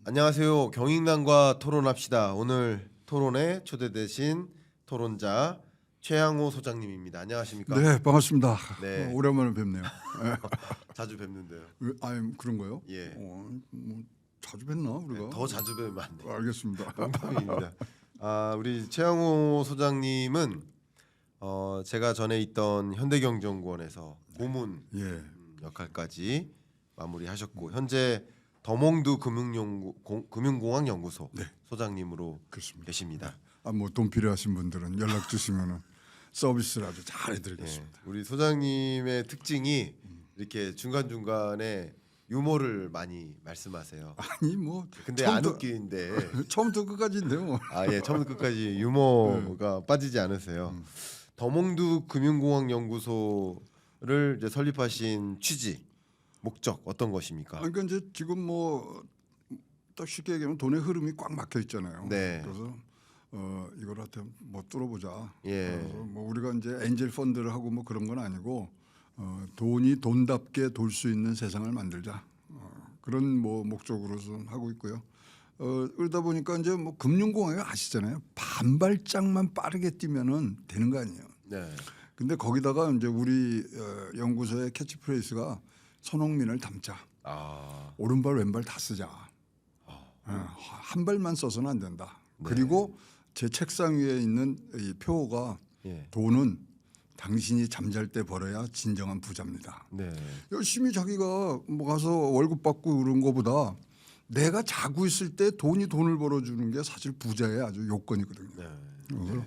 안녕하세요. 경인남과 토론합시다. 오늘 토론에 초대되신 토론자 최양호 소장님입니다. 안녕하십니까? 네, 반갑습니다. 네. 오랜만에 뵙네요. 자주 뵙는데요. 그런가요? 예. 뭐 자주 뵀나 우리가? 더 자주 뵈면 안 돼요. 알겠습니다. 농담입니다. 우리 최양호 소장님은 제가 전에 있던 현대경제연구원에서 고문 예. 역할까지 마무리하셨고 현재 더몽두 금융공학연구소 네. 소장님으로 그렇습니다. 계십니다. 뭐 돈 필요하신 분들은 연락 주시면은 서비스를 아주 잘 해드리겠습니다. 우리 소장님의 특징이 이렇게 중간 중간에 유머를 많이 말씀하세요. 아니 뭐 근데 안 웃기는데 처음부터 끝까지인데요. 뭐. 처음부터 끝까지 유머가 빠지지 않으세요. 더몽두 금융공학연구소를 이제 설립하신 취지, 목적 어떤 것입니까? 그러니까 이제 지금 뭐 딱 쉽게 얘기하면 돈의 흐름이 꽉 막혀 있잖아요. 네. 그래서 이걸 하여튼 뭐 뚫어보자. 예. 그래서 뭐 우리가 이제 엔젤 펀드를 하고 뭐 그런 건 아니고 돈이 돈답게 돌 수 있는 세상을 만들자. 그런 뭐 목적으로서 하고 있고요. 그러다 보니까 이제 뭐 금융공학이 아시잖아요. 반발짝만 빠르게 뛰면은 되는 거 아니에요. 네. 근데 거기다가 이제 우리 연구소의 캐치프레이즈가 손흥민을 담자. 오른발 왼발 다 쓰자. 한 발만 써서는 안 된다. 네. 그리고 제 책상 위에 있는 이 표가 예. 돈은 당신이 잠잘 때 벌어야 진정한 부자입니다. 네. 열심히 자기가 뭐 가서 월급 받고 그런 거보다 내가 자고 있을 때 돈을 벌어주는 게 사실 부자의 아주 요건이거든요. 네. 그래서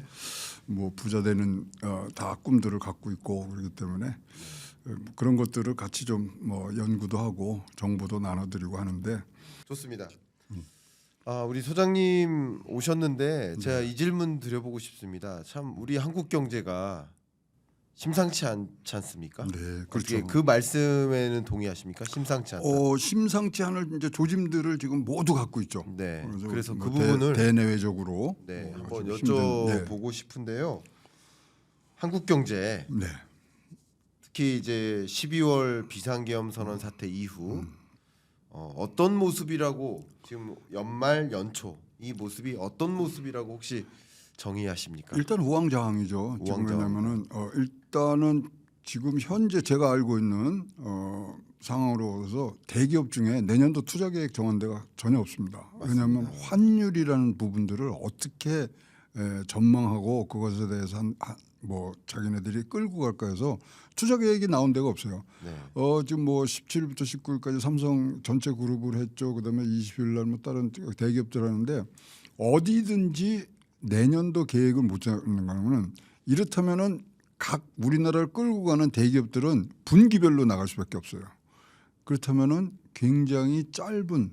뭐 부자 되는 다 꿈들을 갖고 있고 그렇기 때문에 그런 것들을 같이 좀 뭐 연구도 하고 정보도 나눠드리고 하는데 좋습니다. 우리 소장님 오셨는데 제가 이 질문 드려보고 싶습니다. 참 우리 한국 경제가 심상치 않지 않습니까? 네, 어떻게 그렇죠. 그 말씀에는 동의하십니까? 심상치 않다. 심상치 않을 이제 조짐들을 지금 모두 갖고 있죠. 네. 그래서 뭐 그 부분을 대내외적으로 한번 좀 힘든, 여쭤보고 싶은데요. 한국 경제 네. 특히 이제 12월 비상계엄 선언 사태 이후 어떤 모습이라고 지금 연말 연초 이 모습이 어떤 모습이라고 혹시 정의하십니까? 일단 우왕좌왕이죠. 지금 우왕좌왕. 왜냐하면은 일단은 지금 현재 제가 알고 있는 상황으로서 대기업 중에 내년도 투자 계획 정한 데가 전혀 없습니다. 왜냐하면 환율이라는 부분들을 어떻게 전망하고 그것에 대해서 뭐 자기네들이 끌고 갈까 해서 투자 계획이 나온 데가 없어요. 네. 지금 뭐 17일부터 19일까지 삼성 전체 그룹을 했죠. 그다음에 20일 날 뭐 다른 대기업들 하는데 어디든지 내년도 계획을 못 잡는 거는 이렇다면은 각 우리나라를 끌고 가는 대기업들은 분기별로 나갈 수밖에 없어요. 그렇다면은 굉장히 짧은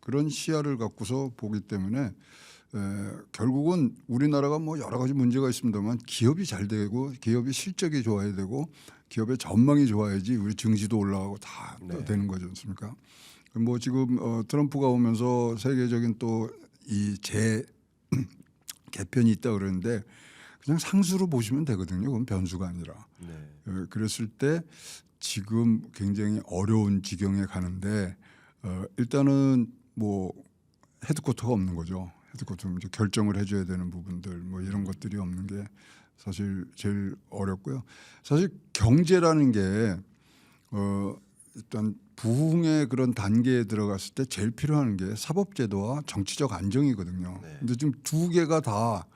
그런 시야를 갖고서 보기 때문에 결국은 우리나라가 뭐 여러 가지 문제가 있습니다만 기업이 잘 되고 기업이 실적이 좋아야 되고 기업의 전망이 좋아야지 우리 증시도 올라가고 다 되는 거지 않습니까? 뭐 지금 트럼프가 오면서 세계적인 또 이 개편이 있다 그러는데 그냥 상수로 보시면 되거든요. 그건 변수가 아니라. 네. 그랬을 때 지금 굉장히 어려운 지경에 가는데 일단은 뭐 헤드쿼터가 없는 거죠. 헤드쿼터 이제 결정을 해줘야 되는 부분들 뭐 이런 것들이 없는 게 사실 제일 어렵고요. 사실 경제라는 게 일단 부흥의 그런 단계에 들어갔을 때 제일 필요한 게 사법제도와 정치적 안정이거든요. 네. 근데 지금 두 개가 다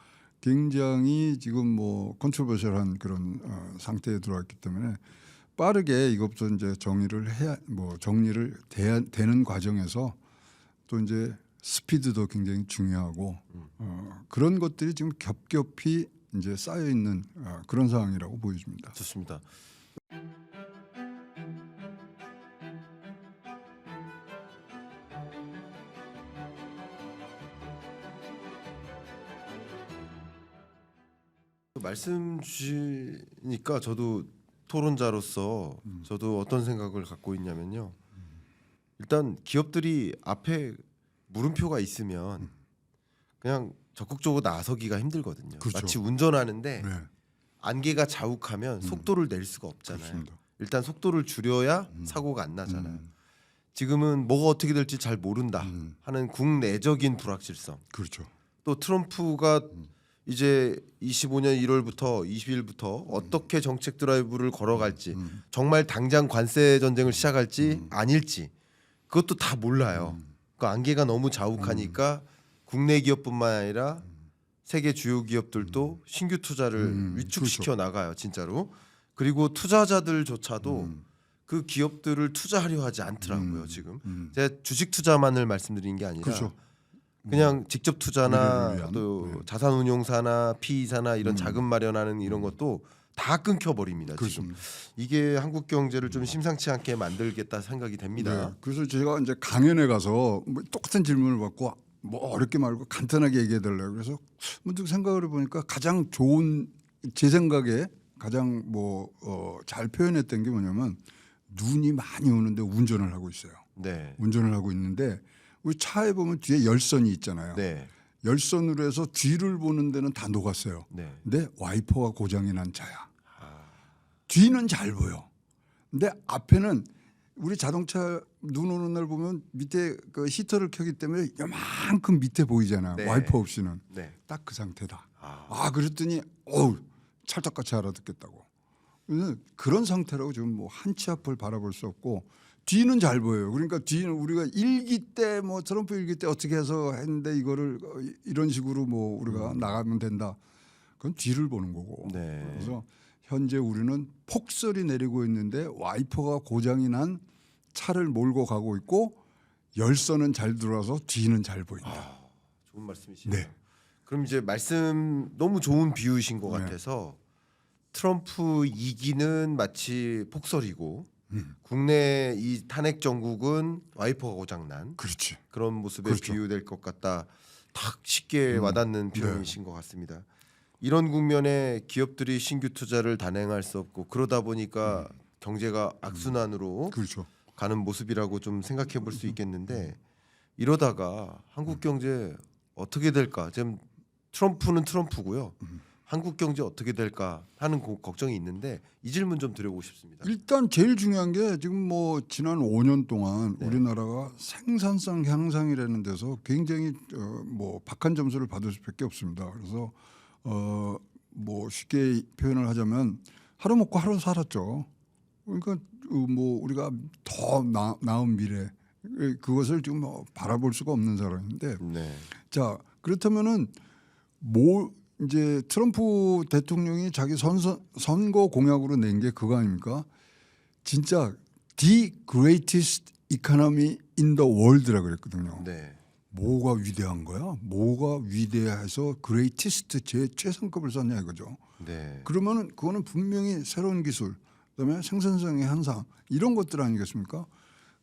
굉장히 지금 뭐 컨트로버셜한 그런 상태에 들어왔기 때문에 빠르게 이것부터 이제 정리를 되는 과정에서 또 이제 스피드도 굉장히 중요하고 그런 것들이 지금 겹겹이 이제 쌓여 있는 그런 상황이라고 보여집니다. 좋습니다. 말씀 주시니까 저도 토론자로서 저도 어떤 생각을 갖고 있냐면요. 일단 기업들이 앞에 물음표가 있으면 그냥 적극적으로 나서기가 힘들거든요. 그렇죠. 마치 운전하는데 네. 안개가 자욱하면 속도를 낼 수가 없잖아요. 그렇습니다. 일단 속도를 줄여야 사고가 안 나잖아요. 지금은 뭐가 어떻게 될지 잘 모른다 하는 국내적인 불확실성. 그렇죠. 또 트럼프가 이제 25년 1월부터 20일부터 어떻게 정책 드라이브를 걸어갈지 정말 당장 관세 전쟁을 시작할지 아닐지 그것도 다 몰라요. 그 안개가 너무 자욱하니까 국내 기업뿐만 아니라 세계 주요 기업들도 신규 투자를 위축시켜 나가요, 진짜로. 그리고 투자자들조차도 그 기업들을 투자하려 하지 않더라고요, 지금. 제가 주식 투자만을 말씀드린 게 아니라 그렇죠. 그냥 직접 투자나 미래를 위한, 또 자산운용사나 PE사나 이런 자금 마련하는 이런 것도 다 끊겨버립니다. 지금 그렇습니다. 이게 한국 경제를 좀 심상치 않게 만들겠다 생각이 됩니다. 네. 그래서 제가 이제 강연에 가서 뭐 똑같은 질문을 받고 뭐 어렵게 말고 간단하게 얘기해달래요. 그래서 문득 생각을 해보니까 가장 좋은 제 생각에 가장 잘 표현했던 게 뭐냐면 눈이 많이 오는데 운전을 하고 있어요. 네, 운전을 하고 있는데 우리 차에 보면 뒤에 열선이 있잖아요. 네, 열선으로 해서 뒤를 보는 데는 다 녹았어요. 네. 근데 와이퍼가 고장이 난 차야. 뒤는 잘 보여. 근데 앞에는 우리 자동차 눈 오는 날 보면 밑에 그 히터를 켜기 때문에 요만큼 밑에 보이잖아요. 네. 와이퍼 없이는. 네. 딱 그 상태다. 아. 그랬더니 어우 찰떡같이 알아듣겠다고. 그래서 그런 상태라고 지금 뭐 한 치 앞을 바라볼 수 없고 뒤는 잘 보여요. 그러니까 뒤는 우리가 일기 때 뭐 트럼프 일기 때 어떻게 해서 했는데 이거를 이런 식으로 뭐 우리가 나가면 된다. 그건 뒤를 보는 거고. 네. 그래서 현재 우리는 폭설이 내리고 있는데 와이퍼가 고장이 난 차를 몰고 가고 있고 열선은 잘 들어와서 뒤는 잘 보인다. 좋은 말씀이시네요. 네. 그럼 이제 말씀 너무 좋은 비유이신 것 네. 같아서 트럼프 2기는 마치 폭설이고 국내 이 탄핵 정국은 와이퍼가 고장난 그렇지. 그런 모습에 그렇죠. 비유될 것 같다. 딱 쉽게 와닿는 표현이신 것 같습니다. 이런 국면에 기업들이 신규 투자를 단행할 수 없고 그러다 보니까 경제가 악순환으로 그렇죠. 가는 모습이라고 좀 생각해 볼 수 있겠는데 이러다가 한국 경제 어떻게 될까? 지금 트럼프는 트럼프고요. 한국 경제 어떻게 될까 하는 걱정이 있는데 이 질문 좀 드려보고 싶습니다. 일단 제일 중요한 게 지금 뭐 지난 5년 동안 우리나라가 생산성 향상이라는 데서 굉장히 뭐 박한 점수를 받을 수밖에 없습니다. 그래서 뭐 쉽게 표현을 하자면 하루 먹고 하루 살았죠. 그러니까 뭐 우리가 더 나은 미래 그것을 지금 바라볼 수가 없는 사람인데 네. 자 그렇다면은 뭐 이제 트럼프 대통령이 자기 선거 공약으로 낸 게 그거 아닙니까? 진짜 the greatest economy in the world라 그랬거든요. 네. 뭐가 위대한 거야? 뭐가 위대해서 greatest 최상급을 썼냐 이거죠. 네. 그러면은 그거는 분명히 새로운 기술, 그다음에 생산성의 향상 이런 것들 아니겠습니까?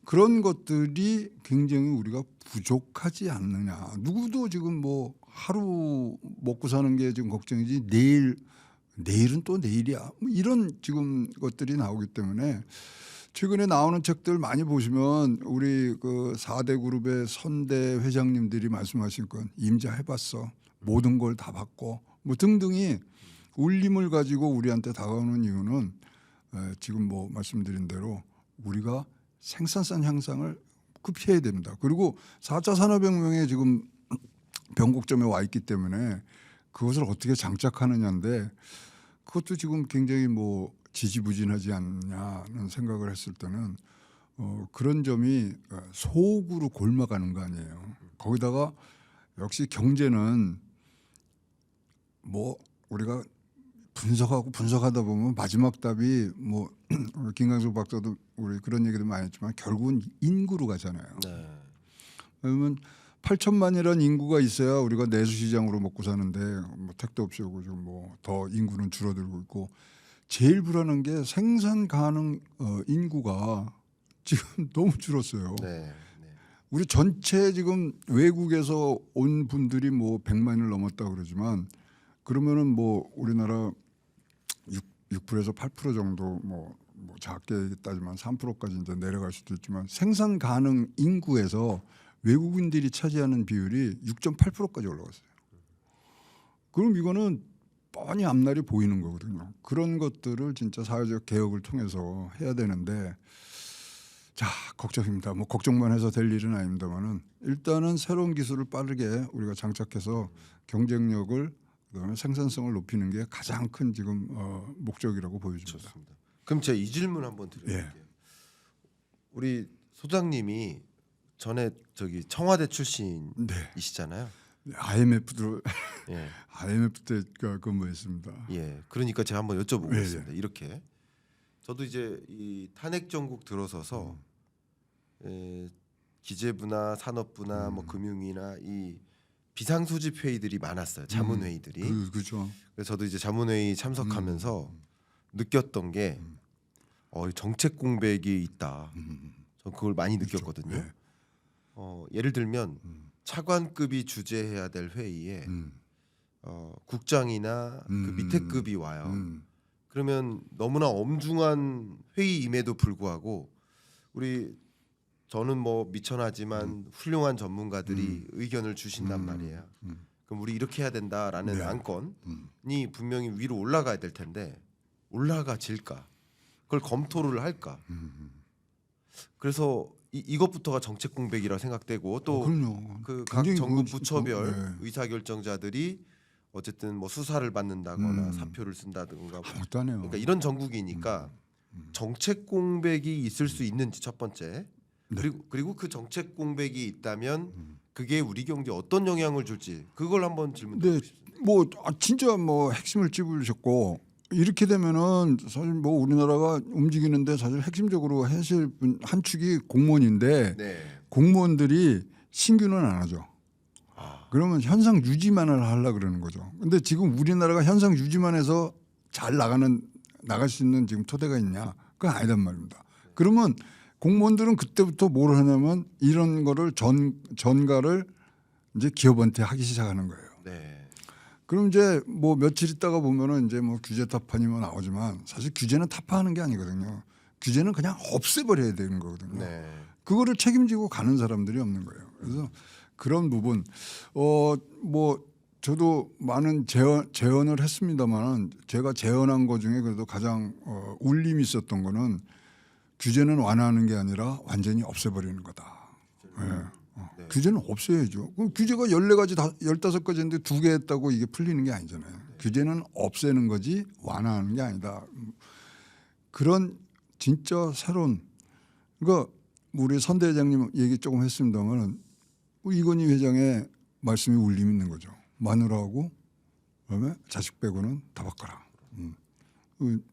그런 것들이 굉장히 우리가 부족하지 않느냐. 누구도 지금 뭐 하루 먹고 사는 게 지금 걱정이지 내일은 또 내일이야. 뭐 이런 지금 것들이 나오기 때문에 최근에 나오는 책들 많이 보시면 우리 그 4대 그룹의 선대 회장님들이 말씀하신 건 임자해봤어. 모든 걸 다 봤고 뭐 등등이 울림을 가지고 우리한테 다가오는 이유는 지금 뭐 말씀드린 대로 우리가 생산성 향상을 급해야 됩니다. 그리고 4차 산업혁명에 지금 변곡점에 와 있기 때문에 그것을 어떻게 장착하느냐인데 그것도 지금 굉장히 뭐 지지부진하지 않냐는 생각을 했을 때는 그런 점이 속으로 골마가는 거 아니에요. 거기다가 역시 경제는 뭐 우리가 분석하다 보면 마지막 답이 뭐 김강수 박사도 우리 그런 얘기도 많이 했지만 결국은 인구로 가잖아요. 네. 그러면 8천만이라는 인구가 있어야 우리가 내수시장으로 먹고 사는데 뭐 택도 없이 오고 지금 뭐 더 인구는 줄어들고 있고 제일 불안한 게 생산 가능 인구가 지금 너무 줄었어요. 네. 네. 우리 전체 지금 외국에서 온 분들이 뭐 100만을 넘었다 그러지만 그러면은 뭐 우리나라 6%에서 8% 정도 뭐 작게 따지면 3%까지 이제 내려갈 수도 있지만 생산 가능 인구에서 외국인들이 차지하는 비율이 6.8%까지 올라갔어요. 그럼 이거는 뻔히 앞날이 보이는 거거든요. 그런 것들을 진짜 사회적 개혁을 통해서 해야 되는데 자, 걱정입니다. 뭐 걱정만 해서 될 일은 아닙니다만은 일단은 새로운 기술을 빠르게 우리가 장착해서 경쟁력을 그다음에 생산성을 높이는 게 가장 큰 지금 목적이라고 보여집니다. 좋습니다. 그럼 제가 이 질문 한번 드릴게요. 예. 우리 소장님이 전에 저기 청와대 네. 출신이시잖아요. IMF도 예. IMF 때 근무했습니다. 예. 그러니까 제가 한번 여쭤보고 예, 있습니다. 이렇게 저도 이제 이 탄핵 정국 들어서서 기재부나 산업부나 뭐 금융이나 이 비상소집 회의들이 많았어요. 자문 회의들이. 그렇죠. 그래서 저도 이제 자문회의 참석하면서 느꼈던 게 정책 공백이 있다. 전 그걸 많이 느꼈거든요. 네. 예를 들면 차관급이 주재해야 될 회의에 국장이나 그 밑에 급이 와요. 그러면 너무나 엄중한 회의임에도 불구하고 저는 뭐 미천하지만 훌륭한 전문가들이 의견을 주신단 말이에요. 그럼 우리 이렇게 해야 된다라는 네. 안건이 분명히 위로 올라가야 될 텐데 올라가질까? 그걸 검토를 할까? 그래서 이것부터가 정책 공백이라 생각되고 또 그럼요. 그 각 굉장히 정부 그거 부처별 네. 의사결정자들이 어쨌든 뭐 수사를 받는다거나 사표를 쓴다든가 아무것도 안 해요. 그러니까 이런 정국이니까 정책 공백이 있을 수 있는지 첫 번째 네. 그리고 그 정책 공백이 있다면 그게 우리 경제에 어떤 영향을 줄지 그걸 한번 질문 네, 드리고 싶습니다. 뭐 진짜 뭐 핵심을 찝으셨고 이렇게 되면은 사실 뭐 우리나라가 움직이는데 사실 핵심적으로 하실 한 축이 공무원인데 네. 공무원들이 신규는 안 하죠. 아, 그러면 현상 유지만을 하려 그러는 거죠. 근데 지금 우리나라가 현상 유지만 해서 잘 나갈 수 있는 지금 토대가 있냐? 그건 아니단 말입니다. 그러면 공무원들은 그때부터 뭘 하냐면 이런 거를 전가를 이제 기업한테 하기 시작하는 거예요. 네. 그럼 이제 뭐 며칠 있다가 보면은 이제 뭐 규제 타파니 뭐 나오지만 사실 규제는 타파하는 게 아니거든요. 규제는 그냥 없애버려야 되는 거거든요. 네. 그거를 책임지고 가는 사람들이 없는 거예요. 그래서 그런 부분 뭐 저도 많은 제언을 했습니다만 제가 제언한 거 중에 그래도 가장 울림이 있었던 거는 규제는 완화하는 게 아니라 완전히 없애버리는 거다. 예. 네. 규제는 없애야죠. 그럼 규제가 14가지, 15가지인데 2개 했다고 이게 풀리는 게 아니잖아요. 규제는 없애는 거지 완화하는 게 아니다. 그런 진짜 새로운 그러니까 우리 선 대장님 얘기 조금 했습니다만 이건희 회장의 말씀이 울림 있는 거죠. 마누라하고 그다음에 자식 빼고는 다 바꿔라.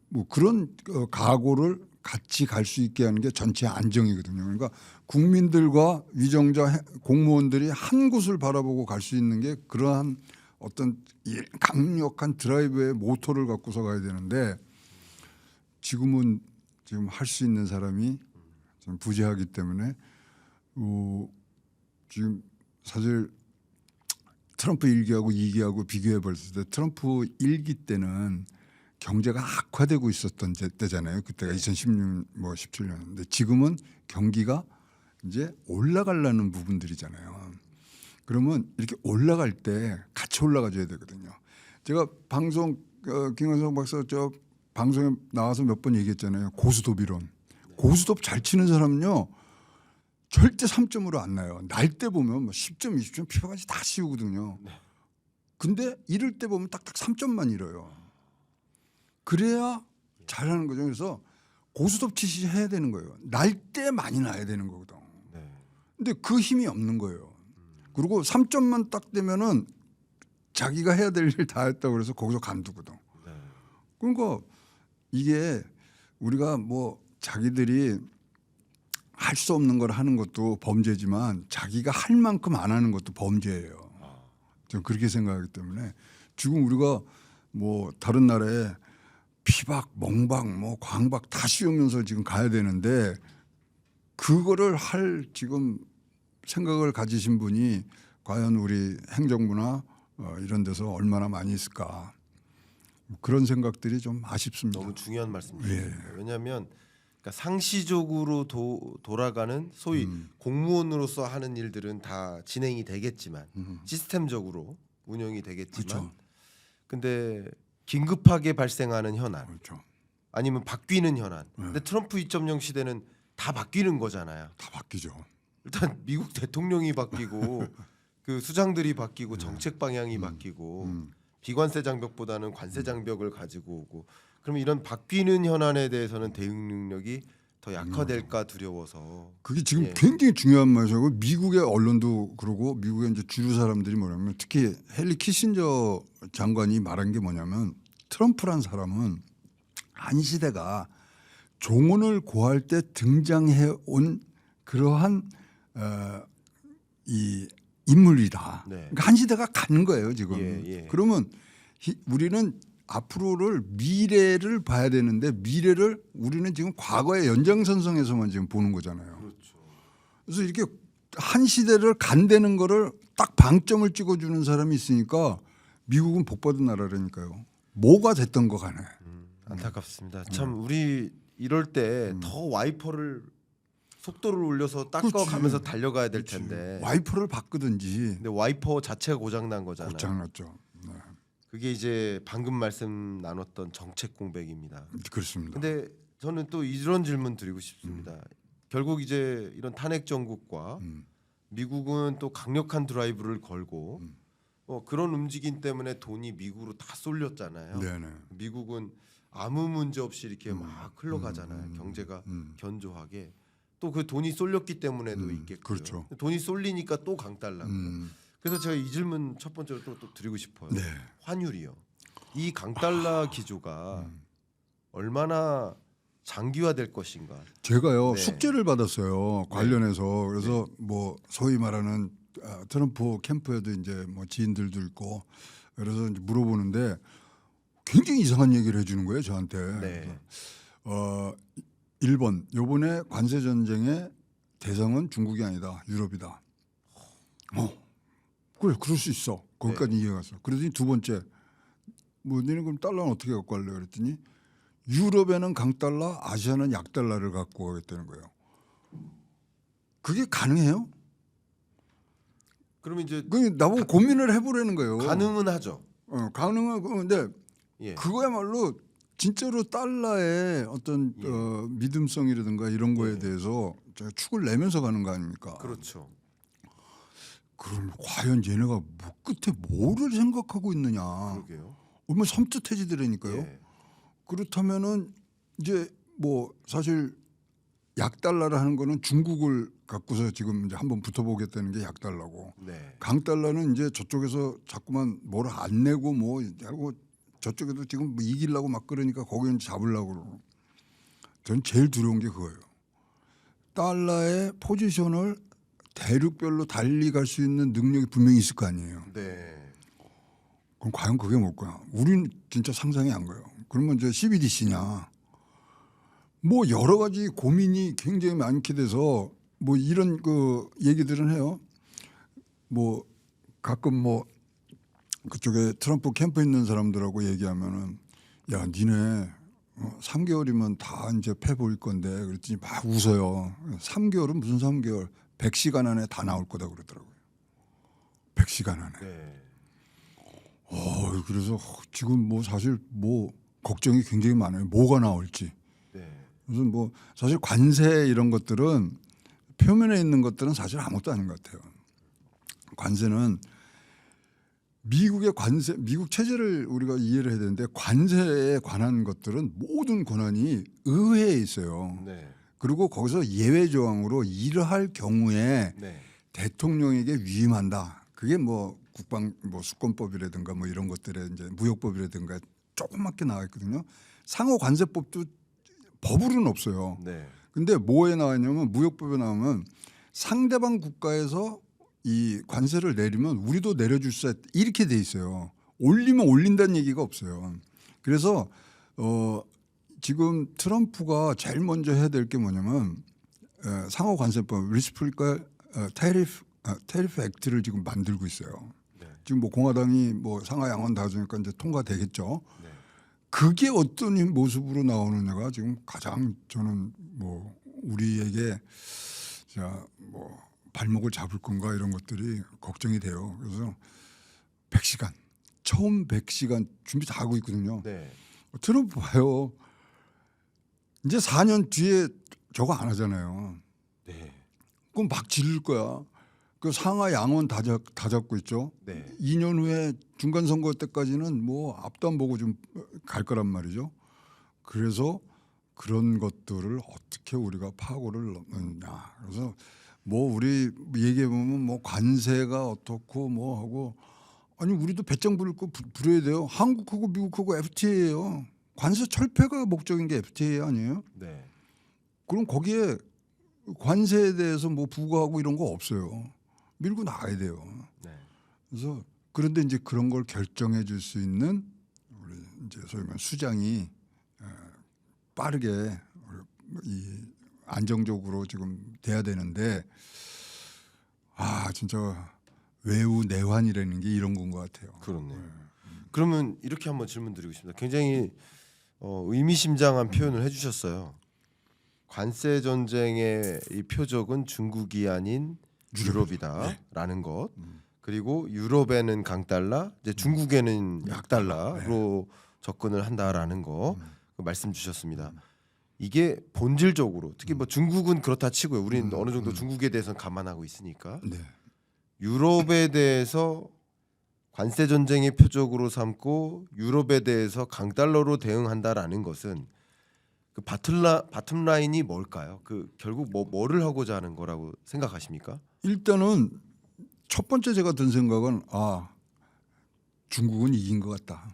뭐 그런 각오를 같이 갈 수 있게 하는 게 전체 안정이거든요. 그러니까 국민들과 위정자 공무원들이 한 곳을 바라보고 갈 수 있는 게 그러한 어떤 강력한 드라이브의 모토를 갖고서 가야 되는데 지금 할 수 있는 사람이 좀 부재하기 때문에 지금 사실 트럼프 1기하고 2기하고 비교해 봤을 때 트럼프 1기 때는 경제가 악화되고 있었던 때잖아요. 그때가 2016년 뭐 17년. 근데 지금은 경기가 이제 올라가려는 부분들이잖아요. 그러면 이렇게 올라갈 때 같이 올라가줘야 되거든요. 제가 방송 김원성 박사 저 방송에 나와서 몇 번 얘기했잖아요. 고스톱 이론. 고스톱 잘 치는 사람은요. 절대 3점으로 안 나요. 날 때 보면 뭐 10점, 20점 피바까지 다 씌우거든요. 근데 이럴 때 보면 딱딱 3점만 잃어요. 그래야 잘하는 거죠. 그래서 고스톱 치시 해야 되는 거예요. 날 때 많이 나야 되는 거거든. 네. 근데 그 힘이 없는 거예요. 그리고 3점만 딱 되면은 자기가 해야 될 일 다 했다고 그래서 거기서 간두거든. 네. 그러니까 이게 우리가 뭐 자기들이 할 수 없는 걸 하는 것도 범죄지만 자기가 할 만큼 안 하는 것도 범죄예요. 저는 그렇게 생각하기 때문에 지금 우리가 뭐 다른 나라에 피박, 멍박, 뭐 광박 다 씌우면서 지금 가야 되는데 그거를 할 지금 생각을 가지신 분이 과연 우리 행정부나 이런 데서 얼마나 많이 있을까 그런 생각들이 좀 아쉽습니다. 너무 중요한 말씀 예. 주셨습니다. 왜냐하면 그러니까 상시적으로 돌아가는 소위 공무원으로서 하는 일들은 다 진행이 되겠지만 시스템적으로 운영이 되겠지만 그렇죠. 근데 긴급하게 발생하는 현안 그렇죠. 아니면 바뀌는 현안. 근데 트럼프 2.0 시대는 다 바뀌는 거잖아요. 다 바뀌죠. 일단 미국 대통령이 바뀌고 그 수장들이 바뀌고 정책 방향이 바뀌고 비관세 장벽보다는 관세 장벽을 가지고 오고 그러면 이런 바뀌는 현안에 대해서는 대응 능력이 더 약화될까 두려워서 그게 지금 예. 굉장히 중요한 말이고 미국의 언론도 그러고 미국의 이제 주류 사람들이 뭐냐면 특히 헨리 키신저 장관이 말한 게 뭐냐면 트럼프란 사람은 한 시대가 종언을 고할 때 등장해 온 그러한 이 인물이다. 네. 그러니까 한 시대가 가는 거예요 지금. 예. 그러면 우리는 앞으로를 미래를 봐야 되는데 미래를 우리는 지금 과거의 연장선상에서만 지금 보는 거잖아요. 그렇죠. 그래서 이렇게 한 시대를 간다는 거를 딱 방점을 찍어주는 사람이 있으니까 미국은 복받은 나라라니까요. 뭐가 됐던 거 간에. 안타깝습니다. 참 우리 이럴 때 더 와이퍼를 속도를 올려서 닦아가면서 달려가야 될 텐데 와이퍼를 바꾸든지 근데 와이퍼 자체가 고장 난 거잖아요. 고장났죠. 네. 그게 이제 방금 말씀 나눴던 정책 공백입니다. 그렇습니다. 근데 저는 또 이런 질문 드리고 싶습니다. 결국 이제 이런 탄핵 정국과 미국은 또 강력한 드라이브를 걸고 그런 움직임 때문에 돈이 미국으로 다 쏠렸잖아요. 네네. 미국은 아무 문제 없이 이렇게 막 흘러가잖아요. 경제가 견조하게. 또 그 돈이 쏠렸기 때문에도 있겠고요. 그렇죠. 돈이 쏠리니까 또 강달라고요. 그래서 제가 이 질문 첫 번째로 또 드리고 싶어요. 네. 환율이요. 이 강달러 기조가 얼마나 장기화될 것인가. 제가요 네. 숙제를 받았어요 관련해서. 그래서 뭐 소위 말하는 트럼프 캠프에도 이제 뭐 지인들도 있고 그래서 이제 물어보는데 굉장히 이상한 얘기를 해주는 거예요 저한테. 네. 그래서 1번 요번에 관세 전쟁의 대상은 중국이 아니다 유럽이다. 그래 그럴 수 있어. 거기까지 이해가 갔어. 그러더니 두 번째 뭐 너는 그럼 달러는 어떻게 갖고 갈래 그랬더니 유럽에는 강달러, 아시아는 약달러를 갖고 가겠다는 거예요. 그게 가능해요? 그러면 이제 그 나보고 고민을 해보라는 거예요. 가능은 하죠. 가능은 그런데 예. 그거야말로 진짜로 달러의 어떤 믿음성이라든가 이런 거에 대해서 제가 축을 내면서 가는 거 아닙니까? 그렇죠. 그럼 과연 얘네가 뭐 끝에 뭐를 생각하고 있느냐? 그러게요. 얼마나 섬찟해지더라니까요. 예. 그렇다면은 이제 뭐 사실 약달러를 하는 거는 중국을 갖고서 지금 이제 한번 붙어보겠다는 게 약달러고 네. 강달러는 이제 저쪽에서 자꾸만 뭘 안 내고 뭐 하고 저쪽에도 지금 뭐 이기려고 막 그러니까 거기는 잡으려고 그러고 저는 제일 두려운 게 그거예요. 달러의 포지션을 대륙별로 달리 갈 수 있는 능력이 분명히 있을 거 아니에요. 네. 그럼 과연 그게 뭘까요? 우린 진짜 상상이 안 가요. 그러면 이제 CBDC냐? 뭐 여러 가지 고민이 굉장히 많게 돼서 뭐 이런 그 얘기들은 해요. 뭐 가끔 뭐 그쪽에 트럼프 캠프 있는 사람들하고 얘기하면은 야 니네 3개월이면 다 이제 패 보일 건데 그랬더니 막 웃어요. 3개월은 무슨 3개월? 100시간 안에 다 나올 거다 그러더라고요. 100시간 안에. 네. 그래서 지금 뭐 사실 뭐 걱정이 굉장히 많아요. 뭐가 나올지. 네. 무슨 뭐 사실 관세 이런 것들은 표면에 있는 것들은 사실 아무것도 아닌 것 같아요. 관세는 미국의 관세, 미국 체제를 우리가 이해를 해야 되는데 관세에 관한 것들은 모든 권한이 의회에 있어요. 네. 그리고 거기서 예외 조항으로 이러할 경우에 네. 대통령에게 위임한다. 그게 뭐 국방 뭐 수권법이라든가 뭐 이런 것들에 이제 무역법이라든가 조그맣게 나와 있거든요. 상호 관세법도 법으로는 없어요. 네. 근데 뭐에 나와 있냐면 무역법에 나오면 상대방 국가에서 이 관세를 내리면 우리도 내려줄 수 있다. 이렇게 돼 있어요. 올리면 올린다는 얘기가 없어요. 그래서 지금 트럼프가 제일 먼저 해야 될 게 뭐냐면 상호 관세법 리시프리컬 테리프 액트를 지금 만들고 있어요. 네. 지금 뭐 공화당이 뭐 상하 양원 다수니까 이제 통과되겠죠. 네. 그게 어떤 모습으로 나오느냐가 지금 가장 저는 뭐 우리에게 자 뭐 발목을 잡을 건가 이런 것들이 걱정이 돼요. 그래서 100시간 처음 100시간 준비 다 하고 있거든요. 네. 트럼프 봐요. 이제 4년 뒤에 저거 안 하잖아요. 네. 그럼 막 지를 거야. 그 상하 양원 다 잡고 있죠. 네. 2년 후에 중간 선거 때까지는 뭐 앞도 안 보고 좀 갈 거란 말이죠. 그래서 그런 것들을 어떻게 우리가 파고를 넣느냐. 그래서 뭐 우리 얘기해 보면 뭐 관세가 어떻고 뭐 하고 아니 우리도 배짱 부릴 거 부려야 돼요. 한국하고 미국하고 FTA예요. 관세 철폐가 목적인 게 FTA 아니에요? 네. 그럼 거기에 관세에 대해서 뭐 부과하고 이런 거 없어요. 밀고 나가야 돼요. 네. 그래서 그런데 이제 그런 걸 결정해 줄 수 있는 우리 이제 소위 말하는 수장이 빠르게 이 안정적으로 지금 돼야 되는데 아 진짜 외우 내환이라는 게 이런 건 것 같아요. 그렇네요. 그러면 이렇게 한번 질문드리고 싶습니다. 굉장히 의미심장한 표현을 해주셨어요. 관세 전쟁의 이 표적은 중국이 아닌 유럽이다라는 것. 그리고 유럽에는 강달러, 이제 중국에는 약달러로 접근을 한다라는 거 말씀 주셨습니다. 이게 본질적으로 특히 뭐 중국은 그렇다 치고요. 우리는 어느 정도 중국에 대해서는 감안하고 있으니까 네. 유럽에 대해서 관세 전쟁의 표적으로 삼고 유럽에 대해서 강달러로 대응한다라는 것은 그 바텀 라인이 뭘까요? 그 결국 뭐를 하고자 하는 거라고 생각하십니까? 일단은 첫 번째 제가 든 생각은 아 중국은 이긴 것 같다.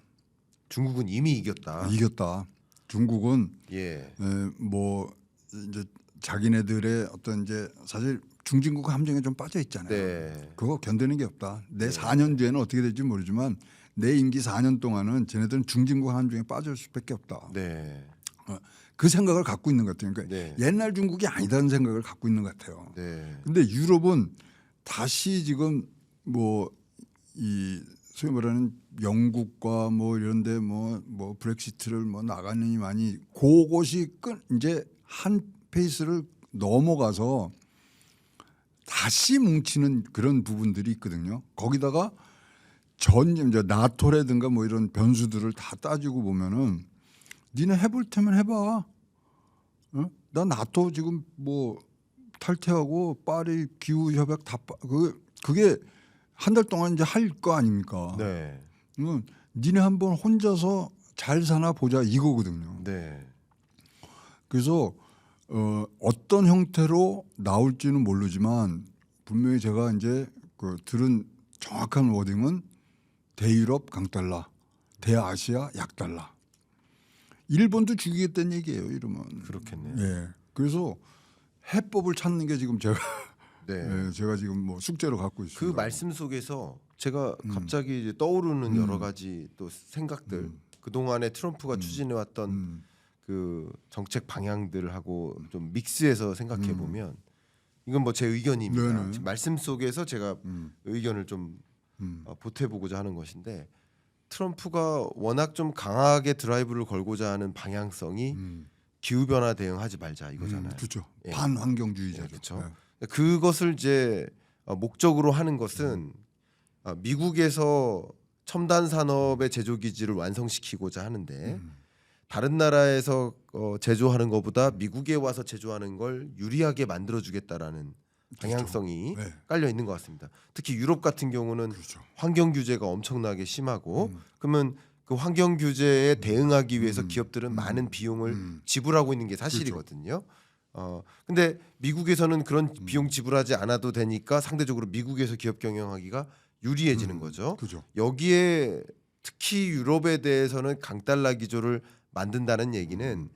중국은 이미 이겼다. 이겼다. 중국은 예. 뭐 이제 자기네들의 어떤 이제 사실 중진국 함정에 좀 빠져 있잖아요. 네. 그거 견디는 게 없다. 내 4년 뒤에는 어떻게 될지 모르지만 내 임기 4년 동안은 쟤네들은 중진국 함정에 빠질 수밖에 없다. 네. 그 생각을 갖고 있는 것 같아요. 그러니까 네. 옛날 중국이 아니다는 생각을 갖고 있는 것 같아요. 네. 근데 유럽은 다시 지금 뭐 이 소위 말하는 영국과 뭐 이런데 뭐 브렉시트를 뭐 나가느니 많이 그것이 이제 한 페이스를 넘어가서 다시 뭉치는 그런 부분들이 있거든요. 거기다가 이제 나토라든가 뭐 이런 변수들을 다 따지고 보면은 니네 해볼 테면 해봐. 어? 나 나토 지금 뭐 탈퇴하고 파리 기후 협약 다 그게 한 달 동안 이제 할 거 아닙니까? 네. 니네 한번 혼자서 잘 사나 보자 이거거든요. 네. 그래서 어떤 형태로 나올지는 모르지만 분명히 제가 이제 그 들은 정확한 워딩은 대유럽 강달러, 대아시아 약달러. 일본도 죽이겠다는 얘기예요. 이러면. 그렇겠네요. 예. 그래서 해법을 찾는 게 지금 제가 네. 예, 제가 지금 뭐 숙제로 갖고 그 있습니다. 말씀 속에서 제가 갑자기 이제 떠오르는 여러 가지 또 생각들 그 동안에 트럼프가 추진해왔던 그 정책 방향들하고 좀 믹스해서 생각해 보면 이건 뭐 제 의견입니다. 네네. 지금 말씀 속에서 제가 의견을 좀 보태보고자 하는 것인데 트럼프가 워낙 좀 강하게 드라이브를 걸고자 하는 방향성이 기후 변화 대응하지 말자 이거잖아요. 그렇죠. 예. 반환경주의자죠. 네, 그렇죠. 예. 그것을 이제 목적으로 하는 것은 미국에서 첨단 산업의 제조 기지를 완성시키고자 하는데 다른 나라에서 제조하는 것보다 미국에 와서 제조하는 걸 유리하게 만들어주겠다라는 방향성이 네. 깔려 있는 것 같습니다. 특히 유럽 같은 경우는 그렇죠. 환경 규제가 엄청나게 심하고 그러면 그 환경 규제에 대응하기 위해서 기업들은 많은 비용을 지불하고 있는 게 사실이거든요. 근데 미국에서는 그런 비용 지불하지 않아도 되니까 상대적으로 미국에서 기업 경영하기가 유리해지는 거죠. 그죠. 여기에 특히 유럽에 대해서는 강달러 기조를 만든다는 얘기는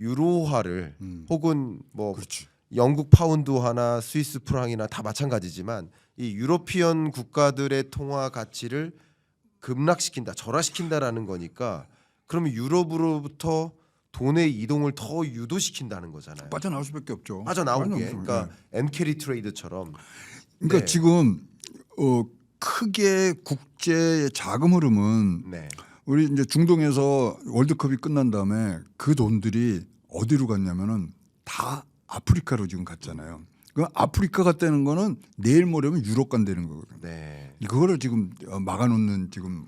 유로화를 혹은 뭐 그렇지. 영국 파운드화나 스위스 프랑이나 다 마찬가지지만 이 유로피언 국가들의 통화 가치를 급락시킨다, 절하시킨다라는 거니까 그러면 유럽으로부터 돈의 이동을 더 유도시킨다는 거잖아요. 빠져나올 수밖에 없죠. 빠져나오게. 빠져나오죠. 그러니까 예. 엔캐리 트레이드처럼. 그러니까 네. 지금 크게 국제 자금 흐름은 네. 우리 이제 중동에서 월드컵이 끝난 다음에 그 돈들이 어디로 갔냐면은 다 아프리카로 지금 갔잖아요. 그 아프리카 갔다는 거는 내일 모레면 유럽 간다는 거거든요. 네. 그거를 지금 막아놓는 지금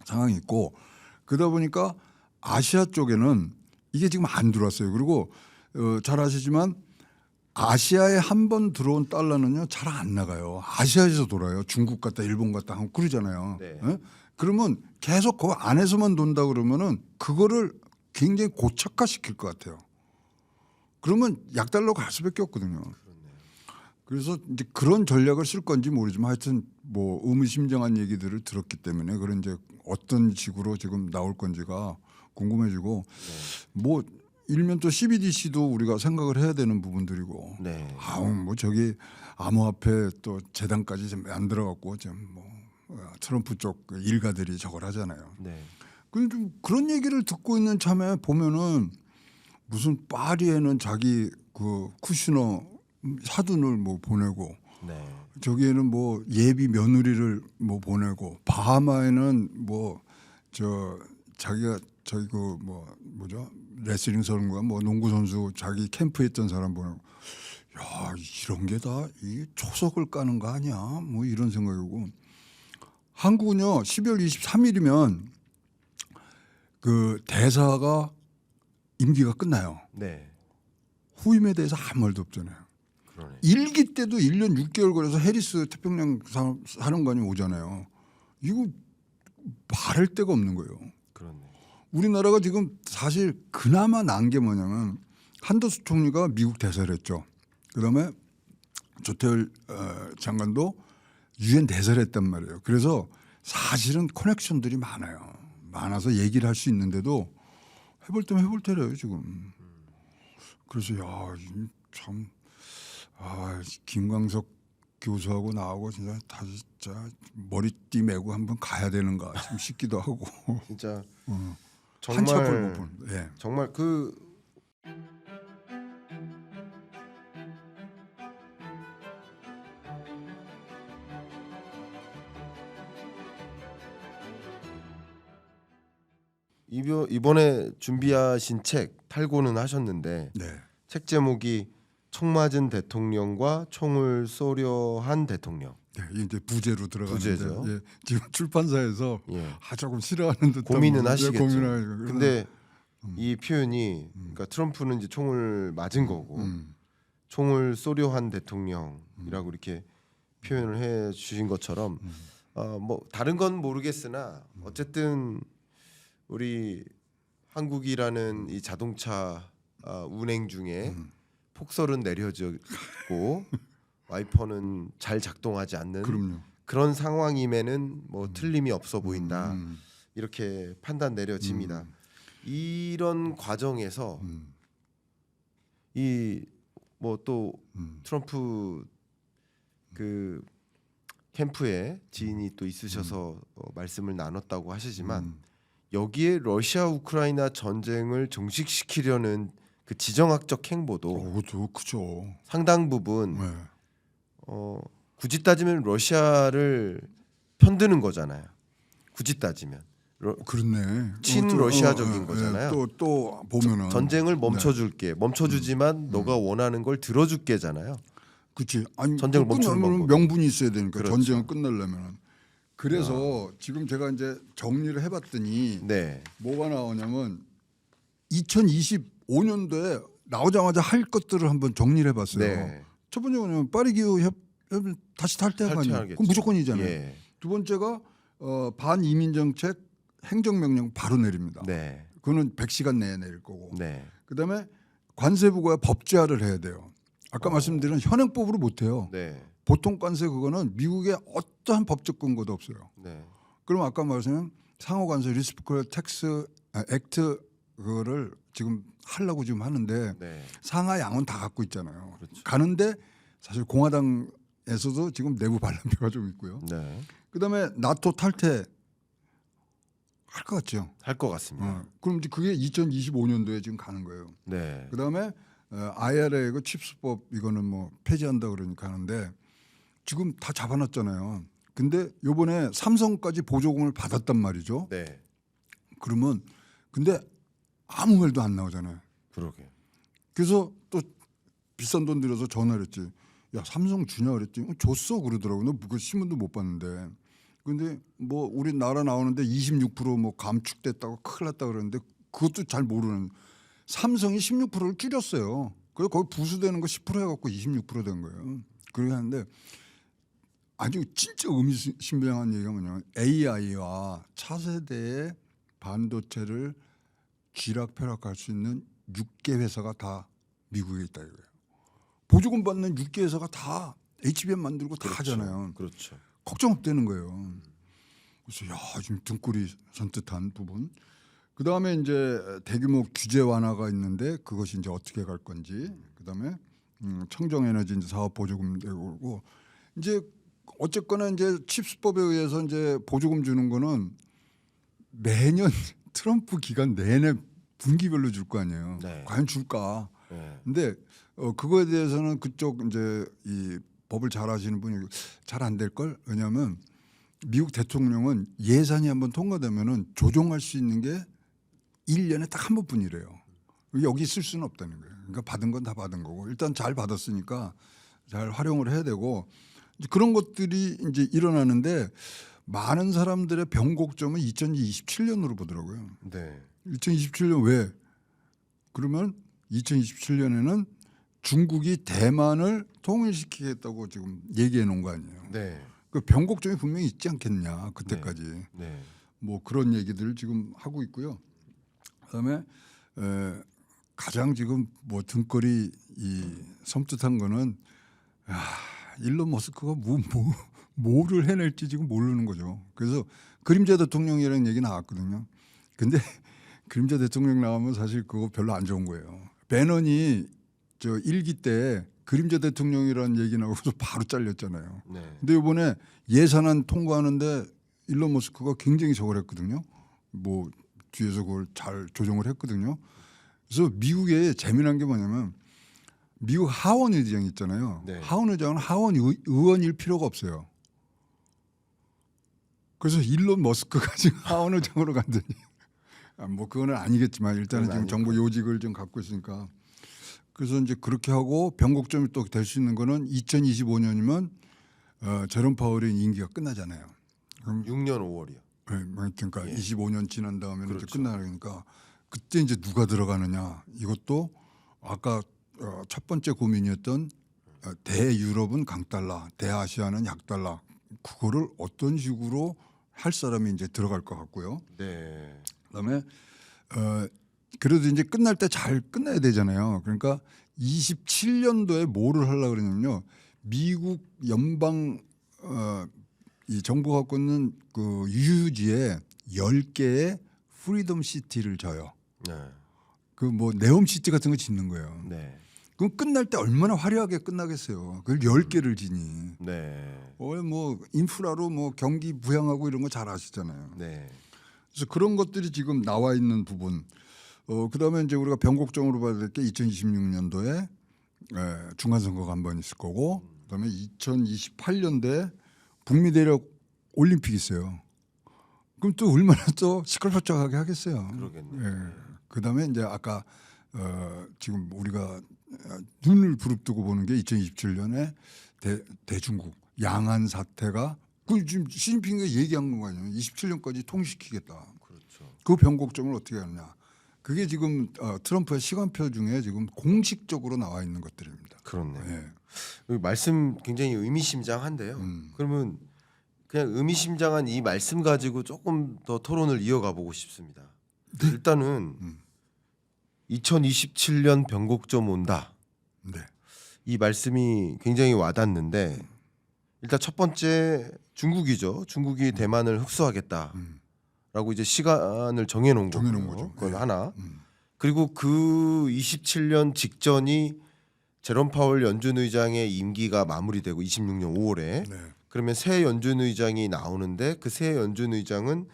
상황이 있고 그러다 보니까 아시아 쪽에는 이게 지금 안 들어왔어요. 그리고 잘 아시지만 아시아에 한 번 들어온 달러는요 잘 안 나가요. 아시아에서 돌아요. 중국 갔다 일본 갔다 하고 그러잖아요. 네. 예? 그러면 계속 그 안에서만 돈다 그러면은 그거를 굉장히 고착화시킬 것 같아요. 그러면 약달러 갈 수밖에 없거든요. 그래서 이제 그런 전략을 쓸 건지 모르지만 하여튼 뭐 의미심장한 얘기들을 들었기 때문에 그런 이제 어떤 식으로 지금 나올 건지가 궁금해지고 뭐 일면 또 CBDC도 우리가 생각을 해야 되는 부분들이고 네. 뭐 저기 암호화폐 또 재단까지 좀 만들어갖고 좀뭐 트럼프 쪽 일가들이 저걸 하잖아요. 네. 좀 그런 얘기를 듣고 있는 참에 보면은 무슨 파리에는 자기 그 쿠시너 사돈을 뭐 보내고 네. 저기에는 뭐 예비 며느리를 뭐 보내고 바하마에는 뭐 저 자기가 저기 그 뭐 뭐죠 레슬링 선수가 뭐 농구 선수 자기 캠프에 있던 사람 보내고 야 이런 게 다 이 초석을 까는 거 아니야 뭐 이런 생각이고 한국은요 12월 23일이면 그 대사가 임기가 끝나요. 네. 후임에 대해서 아무 말도 없잖아요. 그러네. 일기 때도 1년 6개월 걸려서 해리스 태평양 사령관이 오잖아요. 이거 말할 데가 없는 거예요. 그렇네. 우리나라가 지금 사실 그나마 나은 게 뭐냐면 한덕수 총리가 미국 대사를 했죠. 그다음에 조태열 장관도 유엔 대사를 했단 말이에요. 그래서 사실은 커넥션들이 많아요. 많아서 얘기를 할 수 있는데도 해볼 때면 해볼 테래요 지금. 그래서 참 김광석 교수하고 나하고 진짜 다 진짜 머리띠 메고 한번 가야 되는가 좀 싶기도 하고 진짜 한치 앞을 정말 못 보는. 예. 정말 그 이번에 준비하신 책 탈고는 하셨는데 네. 책 제목이 총 맞은 대통령과 총을 쏘려 한 대통령. 네, 이제 부제로 들어가는데 부제죠. 예, 지금 출판사에서 예. 조금 싫어하는 듯한 고민은 부분인데 하시겠죠. 고민을 근데 이 표현이 그러니까 트럼프는 이제 총을 맞은 거고 총을 쏘려 한 대통령이라고 이렇게 표현을 해 주신 것처럼 뭐 다른 건 모르겠으나 어쨌든 우리 한국이라는 이 자동차 운행 중에 폭설은 내려졌고 와이퍼는 잘 작동하지 않는 그럼요. 그런 상황임에는 뭐 틀림이 없어 보인다 이렇게 판단 내려집니다. 이런 과정에서 이 뭐 또 트럼프 그 캠프에 지인이 또 있으셔서 말씀을 나눴다고 하시지만 여기에 러시아 우크라이나 전쟁을 종식시키려는 그 지정학적 행보도 그것도 그죠. 상당 부분 네. 굳이 따지면 러시아를 편드는 거잖아요. 굳이 따지면 그렇네. 친러시아적인 거잖아요. 또 보면은 전쟁을 멈춰줄게. 멈춰주지만 너가 원하는 걸 들어줄게잖아요. 그렇지. 아니 전쟁을 멈추는 끝나면 방법이. 명분이 있어야 되니까 그렇죠. 전쟁을 끝내려면. 그래서 지금 제가 이제 정리를 해봤더니 네, 뭐가 나오냐면 2025년도에 나오자마자 할 것들을 한번 정리를 해봤어요. 네. 첫 번째가 뭐냐면 파리 기후 협 다시 탈퇴한 거 아니에요. 탈퇴하겠죠. 그건 무조건이잖아요. 예. 두 번째가 반이민 정책 행정명령 바로 내립니다. 네, 그거는 100시간 내에 내릴 거고. 네, 그다음에 관세부가 법제화를 해야 돼요. 아까 말씀드린 현행법으로 못 해요. 네, 보통 관세 그거는 미국에 어떠한 법적 근거도 없어요. 네, 그럼 아까 말씀한 상호 관세 리시프컬 텍스 액트 그거를 지금 하려고 지금 하는데 네. 상하 양은 다 갖고 있잖아요. 그렇죠. 가는데 사실 공화당에서도 지금 내부 반란표가 좀 있고요. 네. 그다음에 나토 탈퇴 할 것 같죠. 할 것 같습니다. 그럼 이제 그게 2025년도에 지금 가는 거예요. 네, 그다음에 IRA 그 칩스법 이거는 뭐 폐지한다 그러니까 하는데 지금 다 잡아놨잖아요. 근데 요번에 삼성까지 보조금을 받았단 말이죠. 네, 그러면 근데 아무 말도 안 나오잖아요. 그러게. 그래서 또 비싼 돈 들여서 전화를 했지. 야 삼성 주냐 그랬지. 줬어 그러더라고. 너 그 신문도 못 봤는데. 근데 뭐 우리 나라 나오는데 26%뭐 감축됐다고 큰일 났다 그러는데 그것도 잘 모르는. 삼성이 16%를 줄였어요. 그래서 거기 부수되는 거 10% 해갖고 26%된 거예요. 그렇게 하는데 아주 진짜 의미심장한 얘기가 뭐냐면 AI와 차세대의 반도체를 쥐락펴락할 수 있는 6개 회사가 다 미국에 있다 이거예요. 보조금 받는 6개 회사가 다 HBM 만들고 다 하잖아요. 그렇죠. 걱정 없다는 거예요. 그래서 야 지금 등골이 선뜻한 부분. 그 다음에 이제 대규모 규제 완화가 있는데 그것이 이제 어떻게 갈 건지. 그 다음에 청정에너지 이제 사업 보조금 되고 그러고 이제 어쨌거나 이제 칩스법에 의해서 이제 보조금 주는 거는 매년 트럼프 기간 내내 분기별로 줄 거 아니에요. 네. 과연 줄까? 네. 근데 그거에 대해서는 그쪽 이제 이 법을 잘 아시는 분이 잘 안 될 걸. 왜냐하면 미국 대통령은 예산이 한번 통과되면은 조정할 수 있는 게 1년에 딱 한 번뿐이래요. 여기 쓸 수는 없다는 거예요. 그러니까 받은 건 다 받은 거고 일단 잘 받았으니까 잘 활용을 해야 되고 이제 그런 것들이 이제 일어나는데 많은 사람들의 변곡점은 2027년으로 보더라고요. 네. 2027년 왜? 그러면 2027년에는 중국이 대만을 통일시키겠다고 지금 얘기해 놓은 거 아니에요. 네. 그 변곡점이 분명히 있지 않겠냐 그때까지. 네. 뭐 그런 얘기들을 지금 하고 있고요. 그다음에 가장 지금 뭐 등골이 이 섬뜩한 거는 일론 머스크가 뭐를 해낼지 지금 모르는 거죠. 그래서 그림자 대통령이라는 얘기 나왔거든요. 근데 그림자 대통령 나오면 사실 그거 별로 안 좋은 거예요. 배넌이 저 1기 때 그림자 대통령이라는 얘기 나오고서 바로 잘렸잖아요. 네. 근데 이번에 예산안 통과하는데 일론 머스크가 굉장히 저걸 했거든요. 뭐 뒤에서 그걸 잘 조정을 했거든요. 그래서 미국에 재미난 게 뭐냐면 미국 하원 의장 있잖아요. 네. 하원 의장은 하원 의원일 필요가 없어요. 그래서 일론 머스크가 지금 하원 의장으로 갔더니 뭐 그거는 아니겠지만 일단은 지금 정부 요직을 좀 갖고 있으니까 그래서 이제 그렇게 하고 변곡점이 또 될 수 있는 거는 2025년이면 제롬 파월의 임기가 끝나잖아요. 그럼 6년 5월이요. 그러니까 예. 25년 지난 다음에 그렇죠. 이제 끝나니까 그때 이제 누가 들어가느냐 이것도 아까 첫 번째 고민이었던 대유럽은 강달러, 대아시아는 약달러 그거를 어떤 식으로 할 사람이 이제 들어갈 것 같고요. 네. 그다음에 그래도 이제 끝날 때 잘 끝나야 되잖아요. 그러니까 27년도에 뭐를 하려고 그러냐면요. 미국 연방 이 정부가 갖고 있는 그 유휴지에 10개의 프리덤 시티를 져요. 네. 그 뭐 네옴 시티 같은 거 짓는 거예요. 네. 그럼 끝날 때 얼마나 화려하게 끝나겠어요. 그걸 10개를 지니. 네. 뭐 인프라로 뭐 경기 부양하고 이런 거 잘 아시잖아요. 네. 그래서 그런 것들이 지금 나와 있는 부분. 그다음에 이제 우리가 변곡점으로 봐야 될 게 2026년도에 중간 선거가 한 번 있을 거고, 그다음에 2028년도에 북미 대륙 올림픽이 있어요. 그럼 또 얼마나 또 시끌벅적하게 하겠어요. 그러겠네요. 그다음에 이제 아까 지금 우리가 눈을 부릅뜨고 보는 게 2027년에 대중국 양안 사태가 그 지금 시진핑이 얘기한 거 아니에요. 27년까지 통일시키겠다. 그렇죠. 그 변곡점을 어떻게 하느냐. 그게 지금 트럼프의 시간표 중에 지금 공식적으로 나와 있는 것들입니다. 그렇네요. 예. 여기 말씀 굉장히 의미심장한데요. 그러면 그냥 의미심장한 이 말씀 가지고 조금 더 토론을 이어가 보고 싶습니다. 일단은 2027년 변곡점 온다. 네. 이 말씀이 굉장히 와닿는데 일단 첫 번째 중국이죠. 중국이 대만을 흡수하겠다라고 이제 시간을 정해놓은 거죠. 그건 네. 하나. 그리고 그 27년 직전이 제롬 파월 연준 의장의 임기가 마무리되고 26년 5월에 네. 그러면 새 연준 의장이 나오는데 그 새 연준 의장은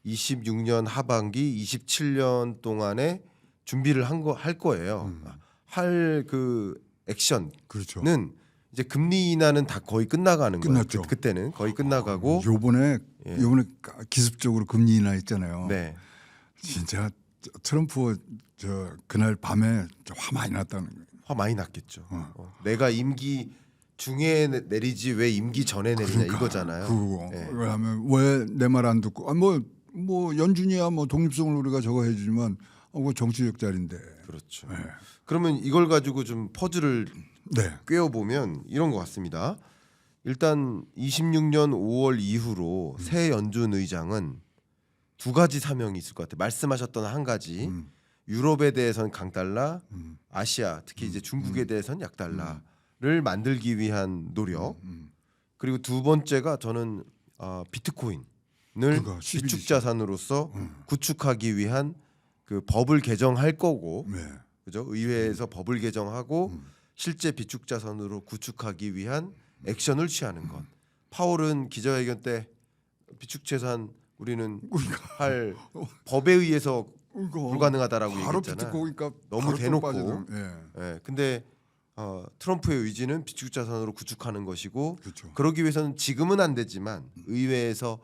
26년 하반기 27년 동안에 준비를 할 거예요. 할 그 액션은 그렇죠. 이제 금리 인하는 다 거의 끝나가는 끝났죠. 거예요. 그때는 거의 끝나가고 요번에 기습적으로 금리 인하 했잖아요. 네. 진짜 트럼프 그날 밤에 화 많이 났다는 거예요. 화 많이 났겠죠. 내가 임기 중에 내리지 왜 임기 전에 내리냐 이거잖아요. 그거. 네. 왜냐하면 왜 내 말 안 듣고 뭐 연준이야 뭐 독립성을 우리가 저거 해주지만 정치적 자리인데. 그렇죠. 네. 그러면 이걸 가지고 좀 퍼즐을 네. 꿰어 보면 이런 것 같습니다. 일단 26년 5월 이후로 새 연준 의장은 두 가지 사명이 있을 것 같아요. 말씀하셨던 한 가지 유럽에 대해서는 강달러, 아시아 특히 이제 중국에 대해서는 약달러를 만들기 위한 노력. 그리고 두 번째가 저는 비트코인을 그러니까 비축 자산으로서 구축하기 위한 그 법을 개정할 거고, 네. 그죠? 의회에서 법을 개정하고 실제 비축 자산으로 구축하기 위한 액션을 취하는 것. 파월은 기자회견 때 비축 자산 우리는 할 법에 의해서 불가능하다라고 바로 얘기했잖아. 비트코인가 너무 바로 대놓고. 빠지는, 예. 예. 근데 트럼프의 의지는 비축 자산으로 구축하는 것이고, 그렇죠. 그러기 위해서는 지금은 안 되지만 의회에서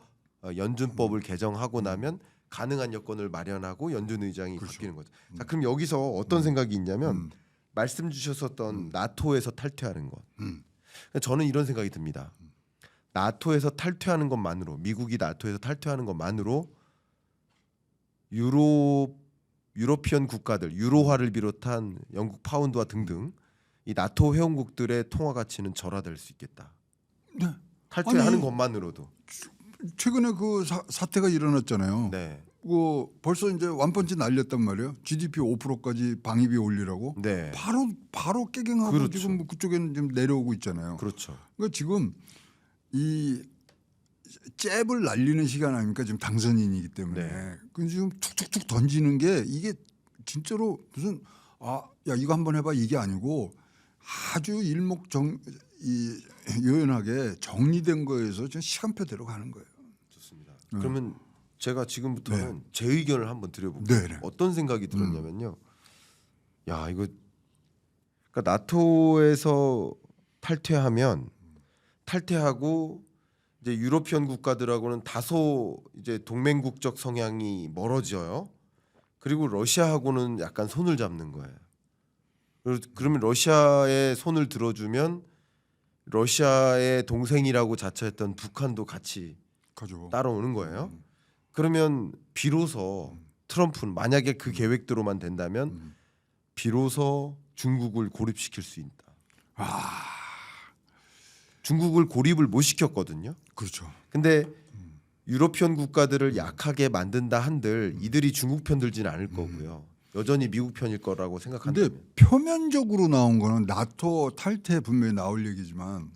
연준법을 개정하고 나면 가능한 여건을 마련하고 연준 의장이 바뀌는 거죠. 자, 그럼 여기서 어떤 생각이 있냐면 말씀 주셨었던 나토에서 탈퇴하는 것. 저는 이런 생각이 듭니다. 나토에서 탈퇴하는 것만으로, 미국이 나토에서 탈퇴하는 것만으로 유로피언 국가들, 유로화를 비롯한 영국 파운드와 등등 이 나토 회원국들의 통화 가치는 절하될 수 있겠다. 네. 탈퇴하는 아니, 것만으로도. 최근에 그 사태가 일어났잖아요. 네. 벌써 이제 완펀치 날렸단 말이에요. GDP 5%까지 방위비 올리라고. 네. 바로 깨갱하고 그렇죠. 지금 뭐 그쪽에는 지금 내려오고 있잖아요. 그렇죠. 그러니까 지금 이 잽을 날리는 시간 아닙니까? 지금 당선인이기 때문에. 네. 그 지금 툭툭툭 던지는 게 이게 진짜로 무슨 야 이거 한번 해봐 이게 아니고 아주 요연하게 정리된 거에서 지금 시간표대로 가는 거예요. 좋습니다. 그러면 제가 지금부터는 제 의견을 한번 드려볼게요. 네. 어떤 생각이 들었냐면요. 야 이거 그러니까 나토에서 탈퇴하고 이제 유로피언 국가들하고는 다소 이제 동맹국적 성향이 멀어져요. 그리고 러시아하고는 약간 손을 잡는 거예요. 그러면 러시아의 손을 들어주면 러시아의 동생이라고 자처했던 북한도 같이 가지고. 따라오는 거예요. 그러면 비로소 트럼프는 만약에 그 계획대로만 된다면 비로소 중국을 고립시킬 수 있다. 중국을 고립을 못 시켰거든요. 그렇죠. 근데 유로피언 국가들을 약하게 만든다 한들 이들이 중국 편 들지는 않을 거고요. 여전히 미국 편일 거라고 생각한다면. 근데 표면적으로 나온 거는 나토 탈퇴 분명히 나올 얘기지만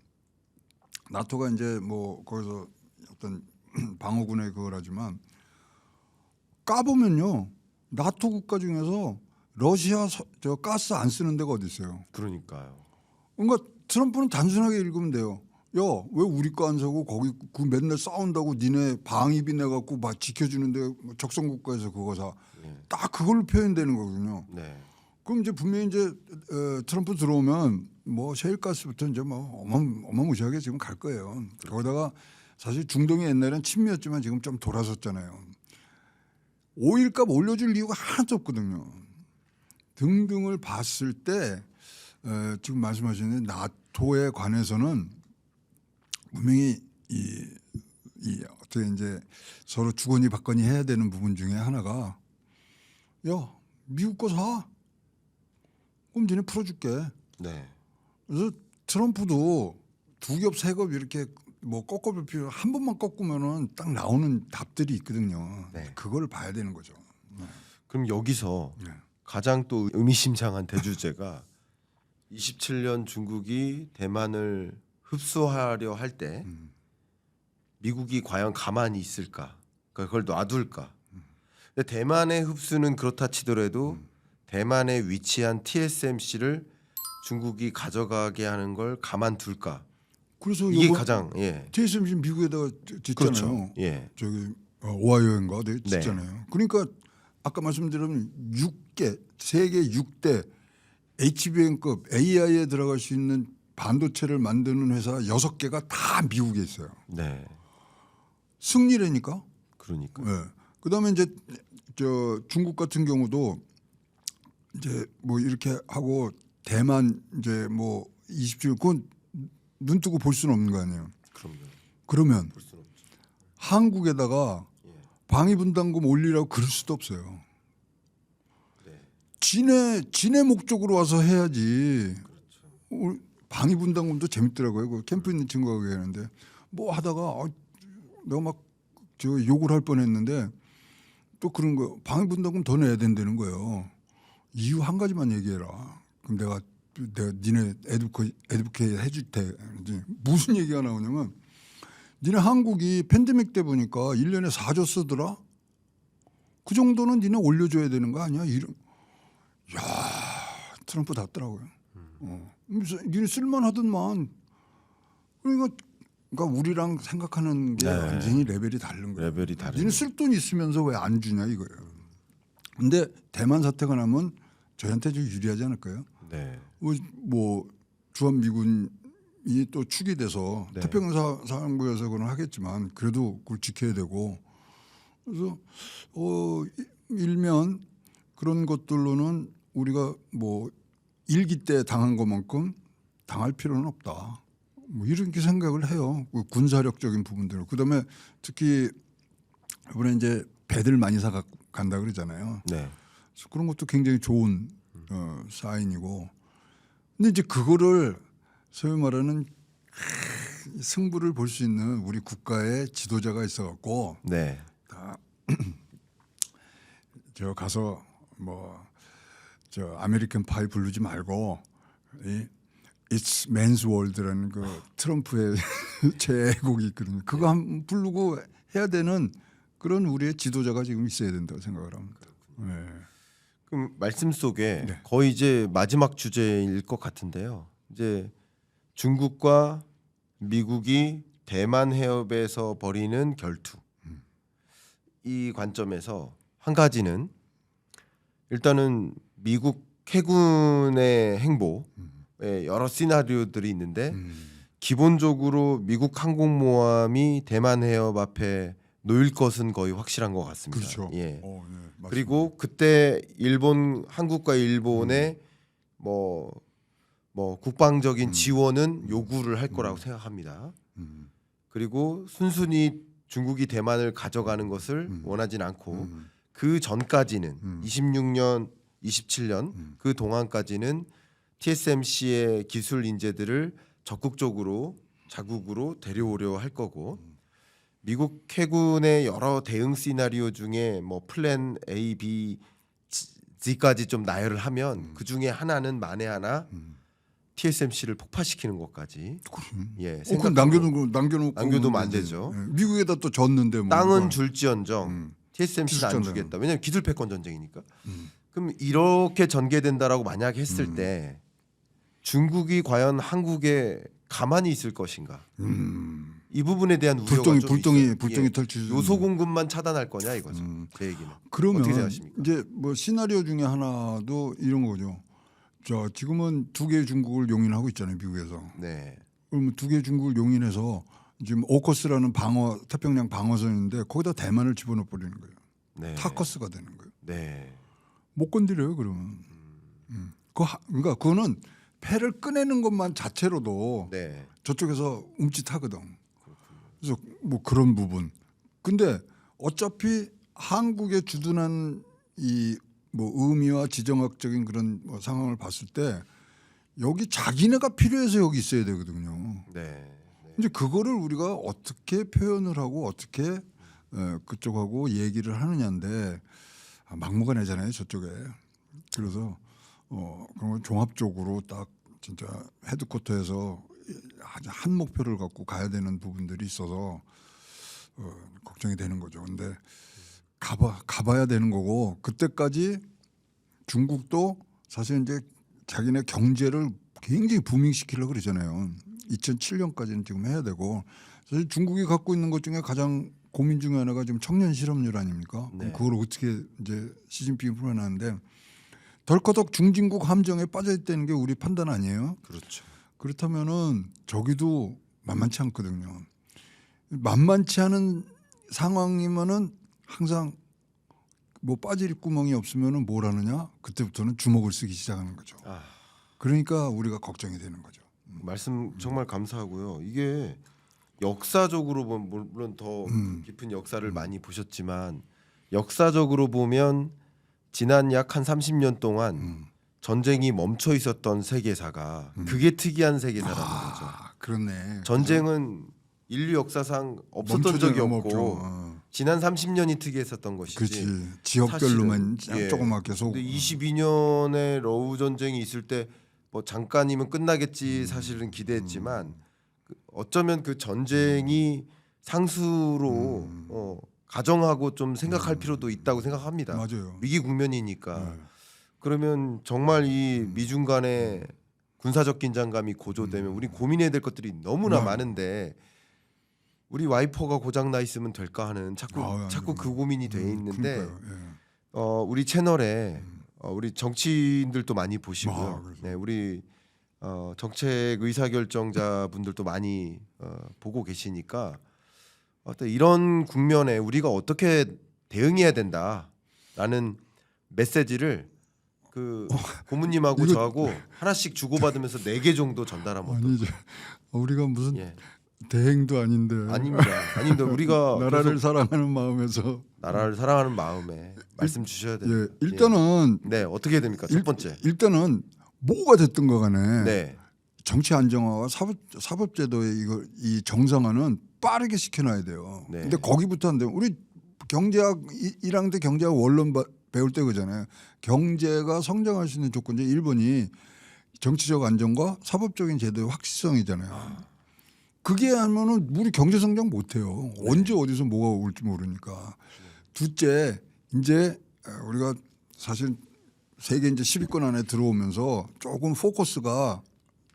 나토가 이제 뭐 거기서 어떤 방어군의 그거라지만 까보면요 나토 국가 중에서 러시아 저 가스 안 쓰는 데가 어디 있어요? 그러니까요. 그러니까 트럼프는 단순하게 읽으면 돼요. 야, 왜 우리 거 안 사고 거기 그 맨날 싸운다고 니네 방위비 내 갖고 막 지켜주는데 적성 국가에서 그거 사. 딱 그걸로 표현되는 거거든요. 네. 그럼 이제 분명히 이제 트럼프 들어오면 뭐 셰일가스부터 이제 뭐 어마무시하게 지금 갈 거예요. 거기다가 사실 중동이 옛날엔 친미였지만 지금 좀 돌아섰잖아요. 오일값 올려줄 이유가 하나도 없거든요. 등등을 봤을 때 지금 말씀하시는 나토에 관해서는 분명히 이 어떻게 이제 서로 주거니 받거니 해야 되는 부분 중에 하나가 야 미국 거 사. 그럼 니네 풀어줄게. 네. 그래서 트럼프도 두 겹 세 겹 이렇게 뭐 꺾어볼 필요 한 번만 꺾으면은 딱 나오는 답들이 있거든요. 네. 그걸 봐야 되는 거죠. 그럼 여기서 네. 가장 또 의미심장한 대주제가 27년 중국이 대만을 흡수하려 할 때 미국이 과연 가만히 있을까? 그러니까 그걸 놔둘까? 근데 대만의 흡수는 그렇다 치더라도 대만에 위치한 TSMC를 중국이 가져가게 하는 걸 가만둘까? 그래서 이게 요번 가장 TSMC 미국에다가 짓잖아요. 그렇죠. 예. 저기 오하이오인가 어디 짓잖아요. 그러니까 아까 말씀드린 6개 세계 6대 HBM급 AI에 들어갈 수 있는 반도체를 만드는 회사 6개가 다 미국에 있어요. 네. 승리라니까. 그러니까. 네. 그다음에 이제 저 중국 같은 경우도 이제 뭐 이렇게 하고 대만 이제 뭐 27 그건 눈 뜨고 볼 수는 없는 거 아니에요. 그럼요. 그러면 볼 수는 없죠. 한국에다가 방위분담금 올리라고 그럴 수도 없어요. 진의 목적으로 와서 해야지. 방위 분담금도 재밌더라고요. 그 캠프 있는 친구가 얘기하는데 뭐 하다가 내가 막 저 욕을 할 뻔했는데 또 그런 거 방위 분담금 더 내야 된다는 거예요. 이유 한 가지만 얘기해라. 그럼 내가 니네 에듀케이트 해줄 테 무슨 얘기가 나오냐면 니네 한국이 팬데믹 때 보니까 1년에 4조 쓰더라. 그 정도는 니네 올려줘야 되는 거 아니야? 야 트럼프 답더라고요. 니네 쓸만하더만. 그러니까 우리랑 생각하는 게 네. 완전히 레벨이 다른 거예요. 레벨이 다르네. 니네 쓸 돈 있으면서 왜 안 주냐 이거예요. 근데 대만 사태가 나면 저희한테 좀 유리하지 않을까요? 네. 뭐 주한미군이 또 축이 돼서 네. 태평양 사령부에서 그건 하겠지만 그래도 그걸 지켜야 되고 그래서 일면 그런 것들로는 우리가 뭐 일기 때 당한 것만큼 당할 필요는 없다. 뭐 이렇게 생각을 해요. 그 군사력적인 부분들. 그다음에 특히 이번에 이제 배들 많이 사 간다 그러잖아요. 네. 그래서 그런 것도 굉장히 좋은 사인이고. 근데 이제 그거를 소위 말하는 승부를 볼 수 있는 우리 국가의 지도자가 있어갖고 네. 다 저 가서 뭐 저 아메리칸 파이 부르지 말고 이 It's Man's World라는 그 트럼프의 제곡이 있거든요. 그거 한 부르고 해야 되는 그런 우리의 지도자가 지금 있어야 된다고 생각을 합니다. 네. 그럼 말씀 속에 네. 거의 이제 마지막 주제일 것 같은데요. 이제 중국과 미국이 대만 해협에서 벌이는 결투. 이 관점에서 한 가지는 일단은 미국 해군의 행보에 여러 시나리오들이 있는데 기본적으로 미국 항공모함이 대만 해협 앞에 놓일 것은 거의 확실한 것 같습니다. 그렇죠. 예. 네, 맞습니다. 그리고 그때 한국과 일본의 뭐 국방적인 지원은 요구를 할 거라고 생각합니다. 그리고 순순히 중국이 대만을 가져가는 것을 원하진 않고 그 전까지는 26년, 27년 그 동안까지는 TSMC의 기술 인재들을 적극적으로 자국으로 데려오려 할 거고 미국 해군의 여러 대응 시나리오 중에 뭐 플랜 A, B, Z까지 좀 나열을 하면 그 중에 하나는 만에 하나 TSMC를 폭파시키는 것까지 예, 그럼 생각하고 남겨놓고 남겨두면 안 되지. 되죠. 예, 미국에다 또 졌는데 뭐 땅은 줄지언정 TSMC는 안 기술전쟁. 주겠다. 왜냐하면 기술 패권 전쟁이니까. 그럼 이렇게 전개된다라고 만약 했을 때 중국이 과연 한국에 가만히 있을 것인가? 이 부분에 대한 우려가 좀 있어요. 불똥이 털칠 수 요소 공급만 차단할 거냐 이거죠. 제 얘기는. 그러면 어떻게 생각하십니까? 이제 뭐 시나리오 중에 하나도 이런 거죠. 자, 지금은 두 개의 중국을 용인하고 있잖아요, 미국에서. 네. 그러면 두 개의 중국을 용인해서 지금 오커스라는 태평양 방어선인데 거기다 대만을 집어넣어 버리는 거예요. 네. 타커스가 되는 거예요. 네. 못 건드려요, 그러면. 그러니까 그거는 패를 꺼내는 것만 자체로도 네. 저쪽에서 움찔하거든. 그래서 뭐 그런 부분. 근데 어차피 한국의 주둔한 이 뭐 의미와 지정학적인 그런 뭐 상황을 봤을 때 여기 자기네가 필요해서 여기 있어야 되거든요. 네. 이제 그거를 우리가 어떻게 표현을 하고 어떻게 그쪽하고 얘기를 하느냐인데 막무가내잖아요, 저쪽에. 그래서 그런 걸 종합적으로 딱 진짜 헤드쿼터에서 아주 한 목표를 갖고 가야 되는 부분들이 있어서 걱정이 되는 거죠. 근데 가봐야 되는 거고 그때까지 중국도 사실 이제 자기네 경제를 굉장히 부밍시키려고 그러잖아요. 2007년까지는 지금 해야 되고 사실 중국이 갖고 있는 것 중에 가장 고민 중에 하나가 지금 청년 실업률 아닙니까? 네. 그걸 어떻게 이제 시진핑이 풀어놨는데 덜커덕 중진국 함정에 빠져 있다는 게 우리 판단 아니에요? 그렇죠. 그렇다면은 저기도 만만치 않거든요. 만만치 않은 상황이면은 항상 뭐 빠질 구멍이 없으면은 뭘 하느냐? 그때부터는 주먹을 쓰기 시작하는 거죠. 그러니까 우리가 걱정이 되는 거죠. 말씀 정말 감사하고요. 이게 역사적으로 보면 물론 더 깊은 역사를 많이 보셨지만 역사적으로 보면 지난 약 한 30년 동안 전쟁이 멈춰 있었던 세계사가 그게 특이한 세계사라는 거죠. 그렇네. 전쟁은 인류 역사상 없었던 멈춰진 적이 건 없고 없죠. 지난 30년이 특이했었던 것이지. 그렇지. 지역별로만 사실은, 예. 조그맣게 속. 근데 22년에 러우 전쟁이 있을 때 뭐 잠깐이면 끝나겠지 사실은 기대했지만 어쩌면 그 전쟁이 상수로 가정하고 좀 생각할 필요도 있다고 생각합니다. 맞아요. 위기 국면이니까. 네. 그러면 정말 이 미중 간의 군사적 긴장감이 고조되면 우리 고민해야 될 것들이 너무나 네. 많은데 우리 와이퍼가 고장 나 있으면 될까 하는 자꾸 아유, 그 고민이 돼 있는데 그러니까요. 예. 우리 채널에 우리 정치인들도 많이 보시고요. 그래서. 네, 우리 정책 의사결정자 분들도 많이 보고 계시니까 어떤 이런 국면에 우리가 어떻게 대응해야 된다라는 메시지를 그 고모님하고 이거- 저하고 하나씩 주고받으면서 4개 정도 전달하면 아니 이제 우리가 무슨 예. 대행도 아닌데 아닙니다. 우리가 나라를 계속 사랑하는 마음에서 나라를 사랑하는 마음에 말씀 주셔야 돼요. 예, 일단은 네, 어떻게 해야 됩니까? 첫 번째. 일단은 뭐가 됐든 거간에 네. 정치 안정화와 사법제도의 이 정상화는 빠르게 시켜놔야 돼요. 네. 근데 거기부터 안 되면 우리 경제학 1학년 때 경제학 원론 배울 때 그잖아요. 경제가 성장할 수 있는 조건 중에 1번이 정치적 안정과 사법적인 제도의 확실성이잖아요. 그게 하면은 우리 경제 성장 못 해요. 언제 어디서 뭐가 올지 모르니까. 둘째, 이제 우리가 사실 세계 이제 10위권 안에 들어오면서 조금 포커스가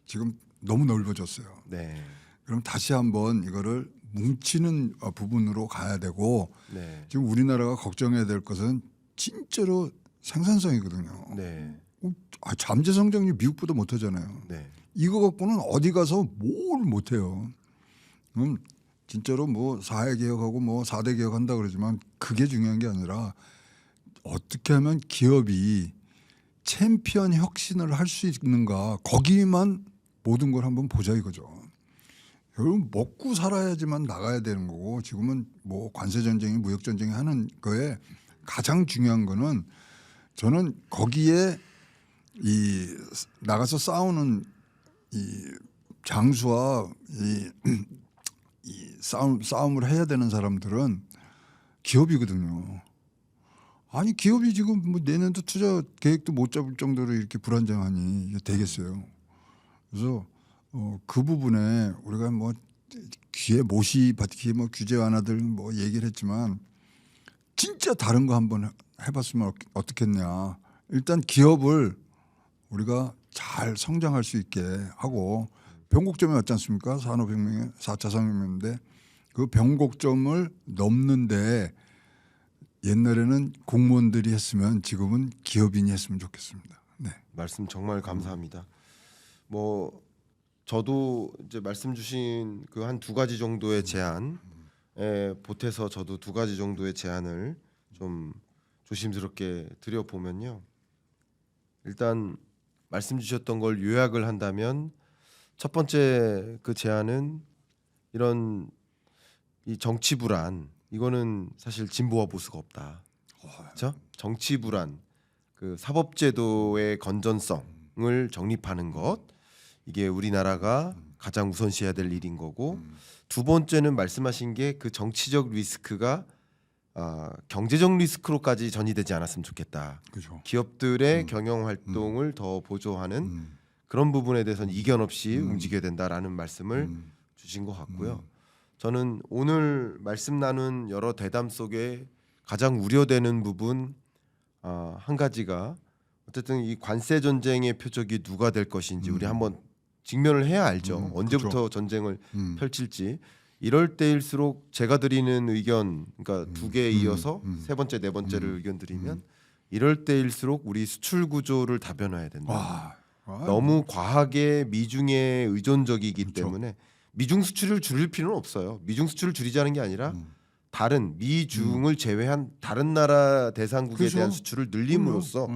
지금 너무 넓어졌어요. 네. 그럼 다시 한번 이거를 뭉치는 부분으로 가야 되고 네. 지금 우리나라가 걱정해야 될 것은 진짜로 생산성이거든요. 네. 잠재 성장률 미국보다 못하잖아요. 네. 이거 갖고는 어디 가서 뭘 못해요. 진짜로 뭐 사회 개혁하고 뭐 4대 개혁한다 그러지만 그게 중요한 게 아니라 어떻게 하면 기업이 챔피언 혁신을 할 수 있는가 거기만 모든 걸 한번 보자 이거죠. 결국 먹고 살아야지만 나가야 되는 거고 지금은 뭐 관세 전쟁이 무역 전쟁이 하는 거에 가장 중요한 거는 저는 거기에 이 나가서 싸우는 이 장수와 이 싸움을 해야 되는 사람들은 기업이거든요. 아니 기업이 지금 뭐 내년도 투자 계획도 못 잡을 정도로 이렇게 불안정하니 이게 되겠어요. 그래서 그 부분에 우리가 뭐 귀에 못이 박히게 뭐 규제 완화들 뭐 얘기를 했지만 진짜 다른 거 한번 해봤으면 어떻겠냐. 일단 기업을 우리가 잘 성장할 수 있게 하고 변곡점이 왔지 않습니까? 산업혁명의 4차 산업혁명인데 그 변곡점을 넘는데 옛날에는 공무원들이 했으면 지금은 기업인이 했으면 좋겠습니다. 네. 말씀 정말 감사합니다. 뭐 저도 이제 말씀 주신 그 한 2가지 정도의 제안에 보태서 저도 2가지 정도의 제안을 좀 조심스럽게 드려 보면요. 일단 말씀 주셨던 걸 요약을 한다면 첫 번째 그 제안은 이런 이 정치 불안 이거는 사실 진보와 보수가 없다. 그렇죠? 정치 불안, 그 사법제도의 건전성을 정립하는 것 이게 우리나라가 가장 우선시해야 될 일인 거고 두 번째는 말씀하신 게 그 정치적 리스크가 경제적 리스크로까지 전이되지 않았으면 좋겠다. 그렇죠. 기업들의 경영 활동을 더 보조하는 그런 부분에 대해서는 이견 없이 움직여야 된다라는 말씀을 주신 것 같고요. 저는 오늘 말씀 나눈 여러 대담 속에 가장 우려되는 부분 한 가지가 어쨌든 이 관세 전쟁의 표적이 누가 될 것인지 우리 한번 직면을 해야 알죠. 언제부터 그렇죠. 전쟁을 펼칠지. 이럴 때일수록 제가 드리는 의견, 그러니까 2개에 이어서 3번째, 4번째를 의견 드리면 이럴 때일수록 우리 수출 구조를 다변화해야 된다. 너무 과하게 미중에 의존적이기 때문에 미중 수출을 줄일 필요는 없어요. 미중 수출을 줄이자는 게 아니라 다른 미중을 제외한 다른 나라 대상국에 그렇죠. 대한 수출을 늘림으로써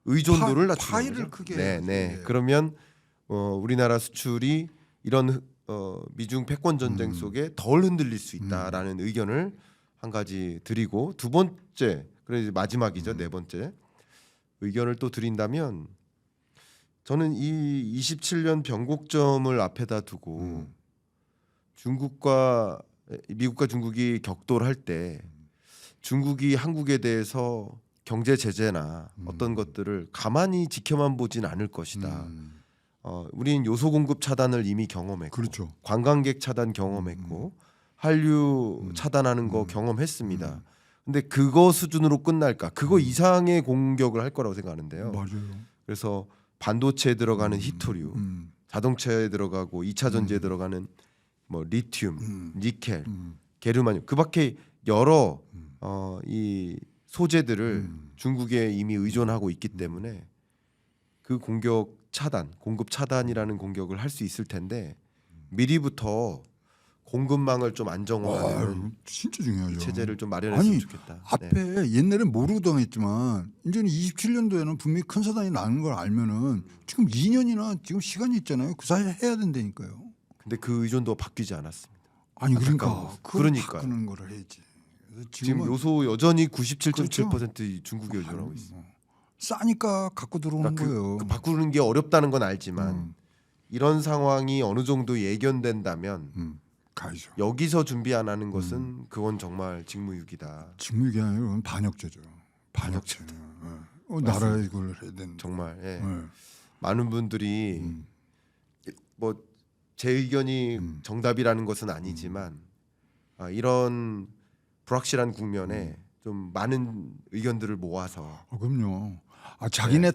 의존도를 낮추는 파이를 거죠. 크게 네, 해야지. 네. 그러면 우리나라 수출이 이런 미중 패권 전쟁 속에 덜 흔들릴 수 있다라는 의견을 한 가지 드리고 두 번째, 그래 이제 마지막이죠. 4번째. 의견을 또 드린다면 저는 이 27년 변곡점을 앞에다 두고 미국과 중국이 격돌할 때 중국이 한국에 대해서 경제 제재나 어떤 것들을 가만히 지켜만 보진 않을 것이다. 우린 요소 공급 차단을 이미 경험했고, 그렇죠. 관광객 차단 경험했고, 한류 차단하는 거 경험했습니다. 근데 그거 수준으로 끝날까? 그거 이상의 공격을 할 거라고 생각하는데요. 맞아요. 그래서 반도체에 들어가는 히토류, 자동차에 들어가고 2차 전지에 들어가는 뭐 리튬, 니켈, 게르마늄, 그밖에 여러 이 소재들을 중국에 이미 의존하고 있기 때문에 그 공격 차단, 공급 차단이라는 공격을 할 수 있을 텐데 미리부터 공급망을 좀 안정화하는 진짜 중요하죠. 체제를 좀 마련했으면 아니, 좋겠다. 앞에 네. 옛날엔 모르고 당했지만 이제는 27년도에는 분명히 큰 사단이 나는 걸 알면은 지금 2년이나 지금 시간이 있잖아요. 그 사이에 해야 된다니까요. 근데 그 의존도 바뀌지 않았습니다. 아니 그러니까 안타까운 그걸 그러니까요. 바꾸는 거를 해야지. 그래서 지금 지금은 요소 여전히 그렇죠. 97.7% 중국에 의존하고 있어요. 싸니까 갖고 들어오는 그러니까 거예요. 그 바꾸는 게 어렵다는 건 알지만 이런 상황이 어느 정도 예견된다면 가야죠. 여기서 준비 안 하는 것은 그건 정말 직무유기다. 직무유기 아니라 그건 반역죄죠. 반역죄. 나라에 이걸 해야 되는. 정말 예. 네. 많은 분들이 뭐 제 의견이 정답이라는 것은 아니지만 이런 불확실한 국면에 좀 많은 의견들을 모아서 그럼요. 자기네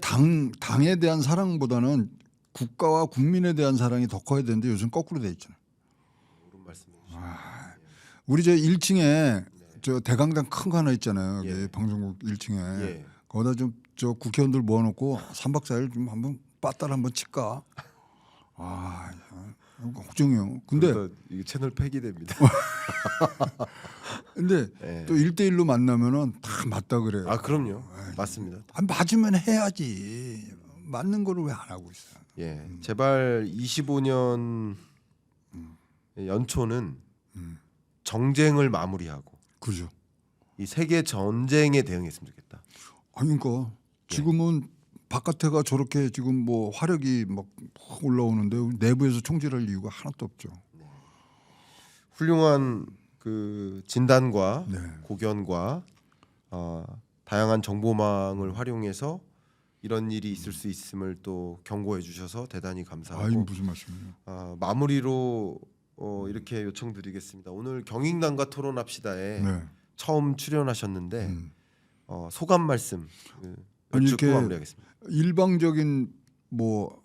당에 대한 사랑보다는 국가와 국민에 대한 사랑이 더 커야 되는데 요즘 거꾸로 돼 있잖아요. 그런 말씀해 주시죠. 우리 저 1층에 저 대강당 큰 거 하나 있잖아요. 예. 여기 방송국 1층에 예. 거기다 좀 저 국회의원들 모아놓고 3박 4일 좀 한번 빠따를 한번 칠까. 걱정이요. 근데 그러다 이게 채널 폐기됩니다. 예. 또 1대1로 만나면은 다 맞다 그래요. 그럼요. 맞습니다. 맞으면 해야지. 맞는 거를 왜 안 하고 있어요? 예. 제발 25년 연초는 정쟁을 마무리하고 그죠. 이 세계 전쟁에 대응했으면 좋겠다. 그러니까 지금은 바깥에가 저렇게 지금 뭐 화력이 막 올라오는데 내부에서 총질할 이유가 하나도 없죠. 훌륭한 그 진단과 네. 고견과 다양한 정보망을 활용해서 이런 일이 있을 수 있음을 또 경고해 주셔서 대단히 감사하고 무슨 말씀이에요? 마무리로 이렇게 요청드리겠습니다. 오늘 경인당과 토론합시다에 네. 처음 출연하셨는데 소감 말씀 아니, 여쭙고 이렇게 마무리하겠습니다. 일방적인 뭐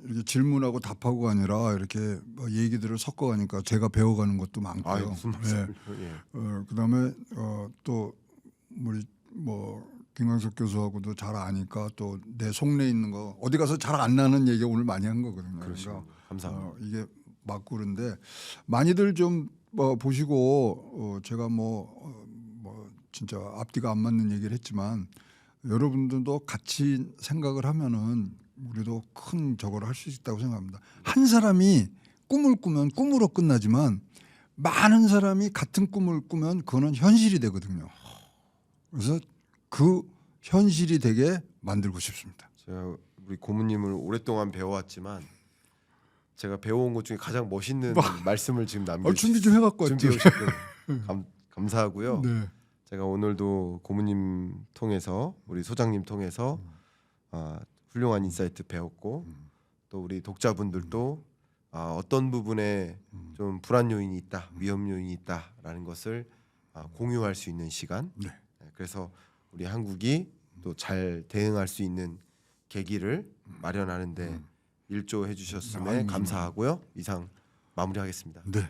이렇게 질문하고 답하고 아니라 이렇게 뭐 얘기들을 섞어가니까 제가 배워가는 것도 많고요. 무슨 말씀을? 예. 그다음에 또 우리 뭐 김광석 교수하고도 잘 아니까 또 내 속내에 있는 거 어디 가서 잘 안 나는 얘기 오늘 많이 한 거거든요. 그러시군요. 감사합니다. 이게 맞고 그런데 많이들 좀 보시고 제가 뭐 진짜 앞뒤가 안 맞는 얘기를 했지만 여러분들도 같이 생각을 하면은 우리도 큰 저거를 할 수 있다고 생각합니다. 한 사람이 꿈을 꾸면 꿈으로 끝나지만 많은 사람이 같은 꿈을 꾸면 그거는 현실이 되거든요. 그래서 그 현실이 되게 만들고 싶습니다. 제가 우리 고모님을 오랫동안 배워왔지만 제가 배워온 것 중에 가장 멋있는 말씀을 지금 남겨주셨어요. 준비 좀 해갖고 왔죠. 준비해 오셨고 감사하고요. 네. 제가 오늘도 고모님 통해서 우리 소장님 통해서 훌륭한 인사이트 배웠고 또 우리 독자분들도 어떤 부분에 좀 불안 요인이 있다, 위험 요인이 있다라는 것을 공유할 수 있는 시간. 네. 그래서 우리 한국이 또 잘 대응할 수 있는 계기를 마련하는데 일조해 주셨음에 감사하고요. 이상 마무리하겠습니다. 네.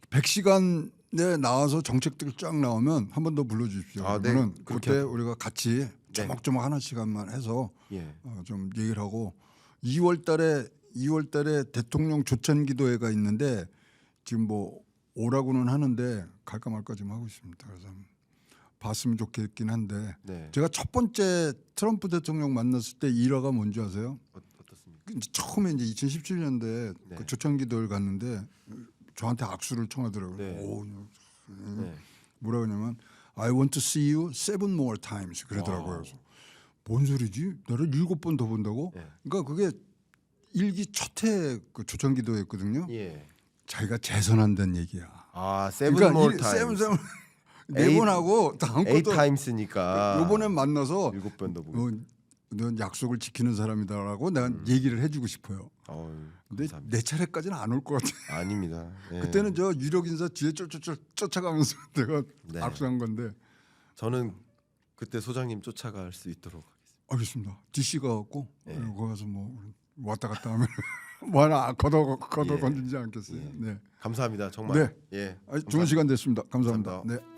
100시간에 나와서 정책들 쫙 나오면 한 번 더 불러주십시오. 네. 그러면 그렇게 그때 하죠. 우리가 같이 조목조목 하나 시간만 해서 예. 좀 얘기를 하고 2월달에 대통령 조찬기도회가 있는데 지금 뭐 오라고는 하는데 갈까 말까 좀 하고 있습니다. 그래서 봤으면 좋겠긴 한데 네. 제가 첫 번째 트럼프 대통령 만났을 때 일화가 뭔지 아세요? 어떻습니까? 처음에 이제 2017년도에 네. 그 조찬기도회를 갔는데 저한테 악수를 청하더라고요. 네. 네. 뭐라 그러냐면 I want to see you 7 more times 그러더라고요. 그래서 뭔 소리지? 나를 7번 더 본다고? 예. 그러니까 그게 일기 첫해 그 조정기도였거든요. 예. 자기가 재선한다는 얘기야. 아, 세븐 more times. 네 번 하고 다음 eight 것도 times니까. 요번에 만나서 7번 더 보고. 넌 약속을 지키는 사람이다라고 내가 얘기를 해주고 싶어요. 근데 감사합니다. 내 차례까지는 안 올 것 같아. 아닙니다. 예. 그때는 저 유력 인사 뒤에 쫓아가면서 내가 네. 악수한 건데. 저는 그때 소장님 쫓아갈 수 있도록 하겠습니다. 알겠습니다. DC가 갖고 예. 거기 가서 뭐 왔다 갔다 하면 뭐 하나 걷어 예. 건들지 않겠어요. 예. 네. 감사합니다. 정말. 네. 예. 좋은 시간 됐습니다. 감사합니다. 감사합니다. 네.